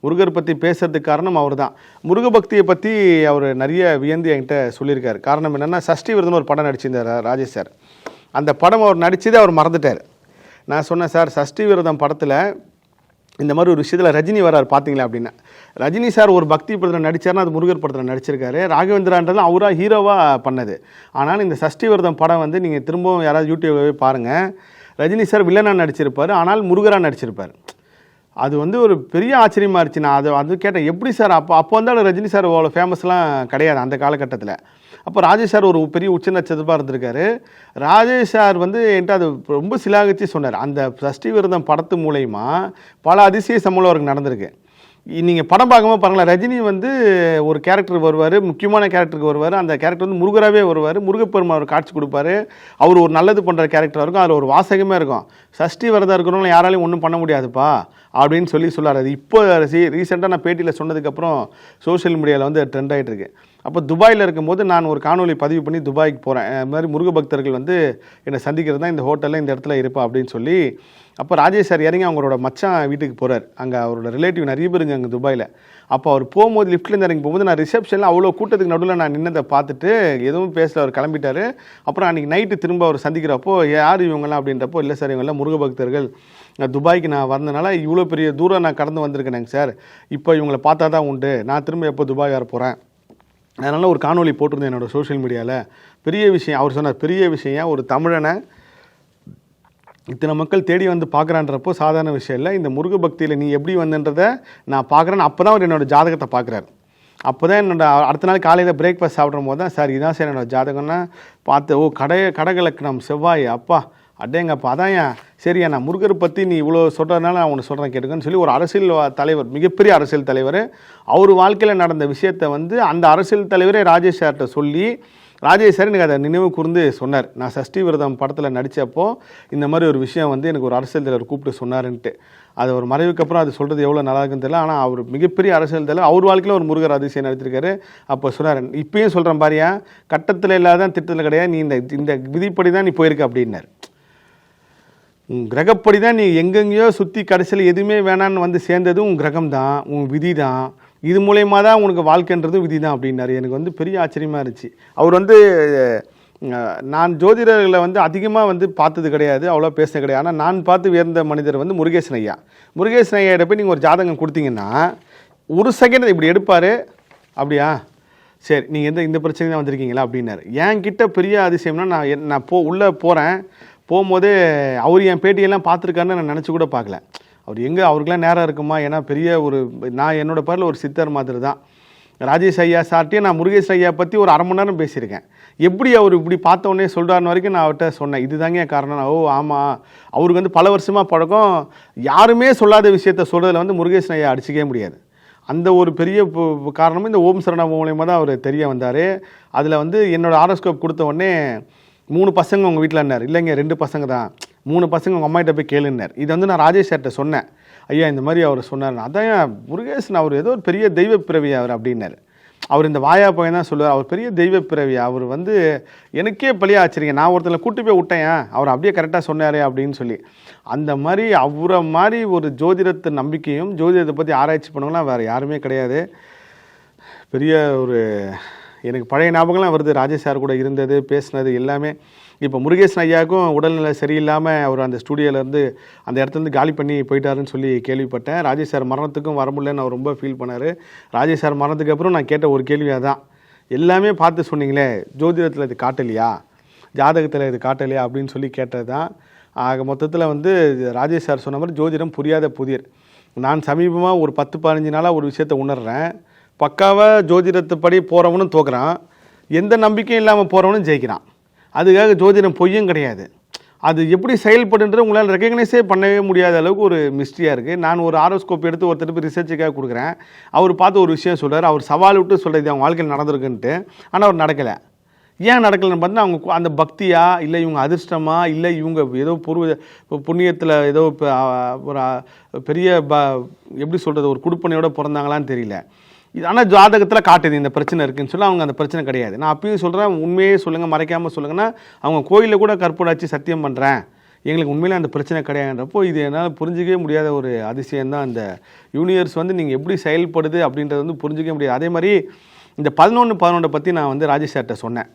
முருகர் பற்றி பேசுறதுக்கு காரணம் அவர் தான். முருக பக்தியை பற்றி அவர் நிறைய வியந்து என்கிட்ட சொல்லியிருக்காரு. காரணம் என்னென்னா, சஷ்டி விரதம்னு ஒரு படம் நடிச்சிருந்தார் ராஜேஷ் சார். அந்த படம் அவர் நடிச்சதே அவர் மறந்துட்டார். நான் சொன்னேன், சார் சஷ்டி விரதம் படத்தில் இந்த மாதிரி ஒரு விஷயத்தில் ரஜினி வரார் பார்த்தீங்களா அப்படின்னா. ரஜினி சார் ஒரு பக்தி படத்தில் நடித்தார்னா அது முருகர் படத்தில் நடிச்சிருக்காரு. ராகவேந்திரான்றது அவராக ஹீரோவாக பண்ணது. ஆனால் இந்த சஷ்டி விரதம் படம் வந்து நீங்கள் திரும்பவும் யாராவது யூடியூப்ல பாருங்கள், ரஜினி சார் வில்லனாக நடிச்சிருப்பார், ஆனால் முருகராக நடிச்சிருப்பார். அது வந்து ஒரு பெரிய ஆச்சரியமாக இருந்துச்சு. நான் அது கேட்டேன், எப்படி சார் அப்போ வந்தாலும் ரஜினி சார் அவ்வளோ ஃபேமஸ்லாம் கிடையாது அந்த காலகட்டத்தில். அப்போ ராஜேஷ் சார் ஒரு பெரிய உச்ச நட்சத்திரமாக இருந்திருக்காரு. ராஜேஷ் சார் வந்து என்கிட்ட அது ரொம்ப சிலாகிச்சு சொன்னார். அந்த சஷ்டி விரதம் படத்து மூலயமா பல அதிசய சம்பவம் அவருக்கு நடந்திருக்கு. நீங்கள் படம் பார்க்கும்போது பாருங்களேன், ரஜினி வந்து ஒரு கேரக்டர் வருவார், முக்கியமான கேரக்டருக்கு வருவார். அந்த கேரக்டர் வந்து முருகராகவே வருவார். முருகப்பெருமா அவர் காட்சி கொடுப்பாரு. அவர் ஒரு நல்லது பண்ணுற கேரக்டராக இருக்கும். அதில் ஒரு வாசகமே இருக்கும், சஷ்டி விரதம் இருக்கிறவங்க யாராலையும் ஒன்றும் பண்ண முடியாதுப்பா அப்படின்னு சொல்லார். அது இப்போ ரீசெண்டாக நான் பேட்டியில் சொன்னதுக்கப்புறம் சோஷியல் மீடியாவில் வந்து ட்ரெண்ட் ஆகிட்டு இருக்கு. அப்போ துபாயில் இருக்கும்போது நான் ஒரு காணொலி பதிவு பண்ணி துபாய்க்கு போகிறேன். இது மாதிரி முருக பக்தர்கள் வந்து என்னை சந்திக்கிறது தான் இந்த ஹோட்டலில் இந்த இடத்துல இருப்பா அப்படின்னு சொல்லி. அப்போ ராஜேஷ் சார் இறங்கி அவங்களோட மச்சான் வீட்டுக்கு போகிறார். அங்கே அவரோட ரிலேட்டிவ் நிறைய பேருங்க அங்கே துபாயில். அப்போ அவர் போகும்போது லிஃப்ட்லேருந்து இறங்கி போகும்போது நான் ரிசப்ஷனில் அவ்வளோ கூட்டத்துக்கு நடுவில் நான் நின்னதை பார்த்துட்டு எதுவும் பேசல. அவர் கிளம்பிட்டார். அப்புறம் அன்றைக்கி நைட்டு திரும்ப அவர் சந்திக்கிறப்போ, யார் இவங்கலாம் அப்படின்றப்போ, இல்லை சார் இவங்கெல்லாம் முருக பக்தர்கள், துபாய்க்கு நான் வந்தனால இவ்வளோ பெரிய தூரம் நான் கடந்து வந்திருக்கேனுங்க சார், இப்போ இவங்களை பார்த்தா தான் உண்டு, நான் திரும்ப எப்போ துபாய் வர போகிறேன், அதனால் ஒரு காணொலி போட்டிருந்தேன் என்னோடய சோஷியல் மீடியாவில். பெரிய விஷயம் அவர் சொன்னார், பெரிய விஷயம், ஒரு தமிழனை இத்தனை மக்கள் தேடி வந்து பார்க்குறான்றப்போ சாதாரண விஷயம் இல்லை. இந்த முருக பக்தியில் நீ எப்படி வந்தன்றதை நான் பார்க்குறேன்னு அப்போ தான் அவர் என்னோடய ஜாதகத்தை பார்க்குறாரு. அப்போ தான் என்னோட அடுத்த நாள் காலையில் பிரேக்ஃபாஸ்ட் சாப்பிடும் போது தான், சார் இதான் சார் என்னோடய ஜாதகம்னா பார்த்து, ஓ கடகலக்கணம் செவ்வாய், அப்பா அடேங்கப்பா அதான் ஏன் சரியா, நான் முருகரை பற்றி நீ இவ்வளோ சொல்கிறதுனால நான் உன்னை சொல்கிறேன் கேட்டுக்கன்னு சொல்லி ஒரு அரசியல் தலைவர், மிகப்பெரிய அரசியல் தலைவர், அவர் வாழ்க்கையில் நடந்த விஷயத்தை வந்து அந்த அரசியல் தலைவரே ராஜேஷ் சார்கிட்ட சொல்லி ராஜேஷ் சார் எனக்கு அதை நினைவு கூர்ந்து சொன்னார். நான் சஷ்டி விரதம் படத்தில் நடித்தப்போ இந்த மாதிரி ஒரு விஷயம் வந்து எனக்கு ஒரு அரசியல் தலைவர் கூப்பிட்டு சொன்னாருன்ட்டு. அது ஒரு மறைவுக்கு அப்புறம் அது சொல்கிறது எவ்வளோ நல்லா இருக்குன்னு தெரியல. ஆனால் அவர் மிகப்பெரிய அரசியல் தலைவர், அவர் வாழ்க்கையில் ஒரு முருகர் அதிசயம் நடத்திருக்காரு. அப்போ சொன்னார், இப்பயும் சொல்கிறேன் பாரியா, கட்டத்தில் இல்லாத திட்டத்தில் கிடையாது, நீ இந்த விதிப்படி தான் நீ போயிருக்க அப்படின்னார். கிரகப்படி தான் நீ எங்கெங்கேயோ சுற்றி கடைசியில் எதுவுமே வேணான்னு வந்து சேர்ந்தது உன் கிரகம் தான், உன் விதி தான், இது மூலயமா தான் உனக்கு வாழ்க்கைன்றது விதி தான் அப்படின்னாரு. எனக்கு வந்து பெரிய ஆச்சரியமாக இருந்துச்சு. அவர் வந்து நான் ஜோதிடர்களை வந்து அதிகமாக வந்து பார்த்தது கிடையாது, அவ்வளோ பேச கிடையாது. ஆனால் நான் பார்த்து உயர்ந்த மனிதர் வந்து முருகேசன் ஐயா. முருகேசன் ஐயா போய் நீங்கள் ஒரு ஜாதகம் கொடுத்தீங்கன்னா ஒரு செகண்ட் இப்படி எடுப்பார். அப்படியா, சரி நீங்கள் இந்த பிரச்சனை தான் வந்திருக்கீங்களா அப்படின்னாரு. என்கிட்ட பெரிய அதிசயம்னா நான் உள்ளே போகிறேன், போகும்போதே அவர் என் பேட்டியெல்லாம் பார்த்துருக்காருன்னு நான் நினச்சி கூட பார்க்கல. அவர் எங்கே, அவருக்கெல்லாம் நேரம் இருக்குமா? ஏன்னா பெரிய ஒரு, நான் என்னோடய பேரில் ஒரு சித்தர் மாதிரி தான். ராஜேஷ் ஐயா சார்ட்டே நான் முருகேஷ் ஐயா பற்றி ஒரு அரை மணி நேரம் பேசியிருக்கேன். எப்படி அவர் இப்படி பார்த்த உடனே சொல்கிறாருன்னு வரைக்கும் நான் அவர்கிட்ட சொன்னேன், இதுதாங்க காரணம். ஓ ஆமாம், அவருக்கு வந்து பல வருஷமாக பழக்கம், யாருமே சொல்லாத விஷயத்த சொல்கிறதுல வந்து முருகேஷ் ஐயா அடிச்சிக்கவே முடியாது. அந்த ஒரு பெரிய காரணமும் இந்த ஓம் சரண மூலியமாக தான் அவர் தெரிய வந்தார். அதில் வந்து என்னோடய ஆரோஸ்கோப் கொடுத்த உடனே 3 பசங்க உங்கள் வீட்டில்னார். இல்லைங்க 2 பசங்க தான், 3 பசங்க உங்கள் அம்மாகிட்ட போய் கேளுன்னார். இதை வந்து நான் ராஜேஷ் சார்கிட்ட சொன்னேன், ஐயா இந்த மாதிரி அவர் சொன்னார். அதான் முருகேசன் அவர் ஏதோ ஒரு பெரிய தெய்வ பிறவி அவர் அப்படின்னாரு. அவர் இந்த வாயா பையன் தான் சொல்லுவார், அவர் பெரிய தெய்வ பிறவி. அவர் வந்து எனக்கே பழியா ஆச்சுருங்க, நான் ஒருத்தனை கூட்டி போய் விட்டேன், அவர் அப்படியே கரெக்டாக சொன்னாரே அப்படின்னு சொல்லி. அந்த மாதிரி அவரை மாதிரி ஒரு ஜோதிடத்து நம்பிக்கையும் ஜோதிடத்தை பற்றி ஆராய்ச்சி பண்ணவங்களாம் வேறு யாருமே கிடையாது. பெரிய ஒரு எனக்கு பழைய ஞாபகம்லாம் வருது, ராஜேஷ் சார் கூட இருந்தது, பேசினது எல்லாமே. இப்போ முருகேசன் ஐயாவுக்கும் உடல்நிலை சரியில்லாமல் அவர் அந்த ஸ்டூடியோலேருந்து அந்த இடத்துலேருந்து காலி பண்ணி போயிட்டாருன்னு சொல்லி கேள்விப்பட்டேன். ராஜேஷ் சார் மரணத்துக்கும் வர முடியலன்னு அவர் ரொம்ப ஃபீல் பண்ணார். ராஜேஷ் சார் மரணத்துக்கு அப்புறம் நான் கேட்ட ஒரு கேள்வியாக தான், எல்லாமே பார்த்து சொன்னீங்களே, ஜோதிடத்தில் இது காட்டலையா, ஜாதகத்தில் இது காட்டலையா அப்படின்னு சொல்லி கேட்டது தான். ஆக மொத்தத்தில் வந்து ராஜேஷ் சார் சொன்ன மாதிரி ஜோதிடம் புரியாத புதிர். நான் சமீபமாக ஒரு 10-15 நாளாக ஒரு விஷயத்தை உணர்கிறேன். பக்காவாக ஜோதிடத்துப்படி போகிறவனும் தோக்குறான், எந்த நம்பிக்கையும் இல்லாமல் போகிறவனும் ஜெயிக்கிறான். அதுக்காக ஜோதிடம் பொய்யும் கிடையாது. அது எப்படி செயல்படுன்றது உங்களால் ரெக்கக்னைஸே பண்ணவே முடியாத அளவுக்கு ஒரு மிஸ்ட்ரியாக இருக்குது. நான் ஒரு ஆரோஸ்கோப் எடுத்து ஒருத்தர் போய் ரிசர்ச்சுக்காக கொடுக்குறேன், அவர் பார்த்து ஒரு விஷயம் சொல்கிறார், அவர் சவால் விட்டு சொல்கிறது அவங்க வாழ்க்கையில் நடந்திருக்குன்ட்டு. ஆனால் அவர் நடக்கலை. ஏன் நடக்கலைன்னு பார்த்தீங்கன்னா, அவங்க அந்த பக்தியா, இல்லை இவங்க அதிர்ஷ்டமா, இல்லை இவங்க ஏதோ புண்ணியத்தில் ஏதோ ஒரு பெரிய எப்படி சொல்கிறது, ஒரு குடுப்பனையோட பிறந்தாங்களான்னு தெரியல. இது ஆனால் ஜாதகத்தில் காட்டுது இந்த பிரச்சனை இருக்குதுன்னு சொல்லி, அவங்க அந்த பிரச்சனை கிடையாது. நான் அப்பயும் சொல்கிறேன், உண்மையே சொல்லுங்கள், மறைக்காமல் சொல்லுங்கன்னா, அவங்க கோயிலில் கூட கற்பூராட்சி சத்தியம் பண்ணுறேன், எங்களுக்கு உண்மையிலே அந்த பிரச்சனை கிடையாதுன்றப்போ, இது என்னால் புரிஞ்சிக்கவே முடியாத ஒரு அதிசயம்தான். அந்த யூனிவர்ஸ் வந்து நீங்கள் எப்படி செயல்படுது அப்படின்றது வந்து புரிஞ்சிக்கவே முடியாது. அதே மாதிரி இந்த 11-11 பற்றி நான் வந்து ராஜேஷ் சார்கிட்ட சொன்னேன்.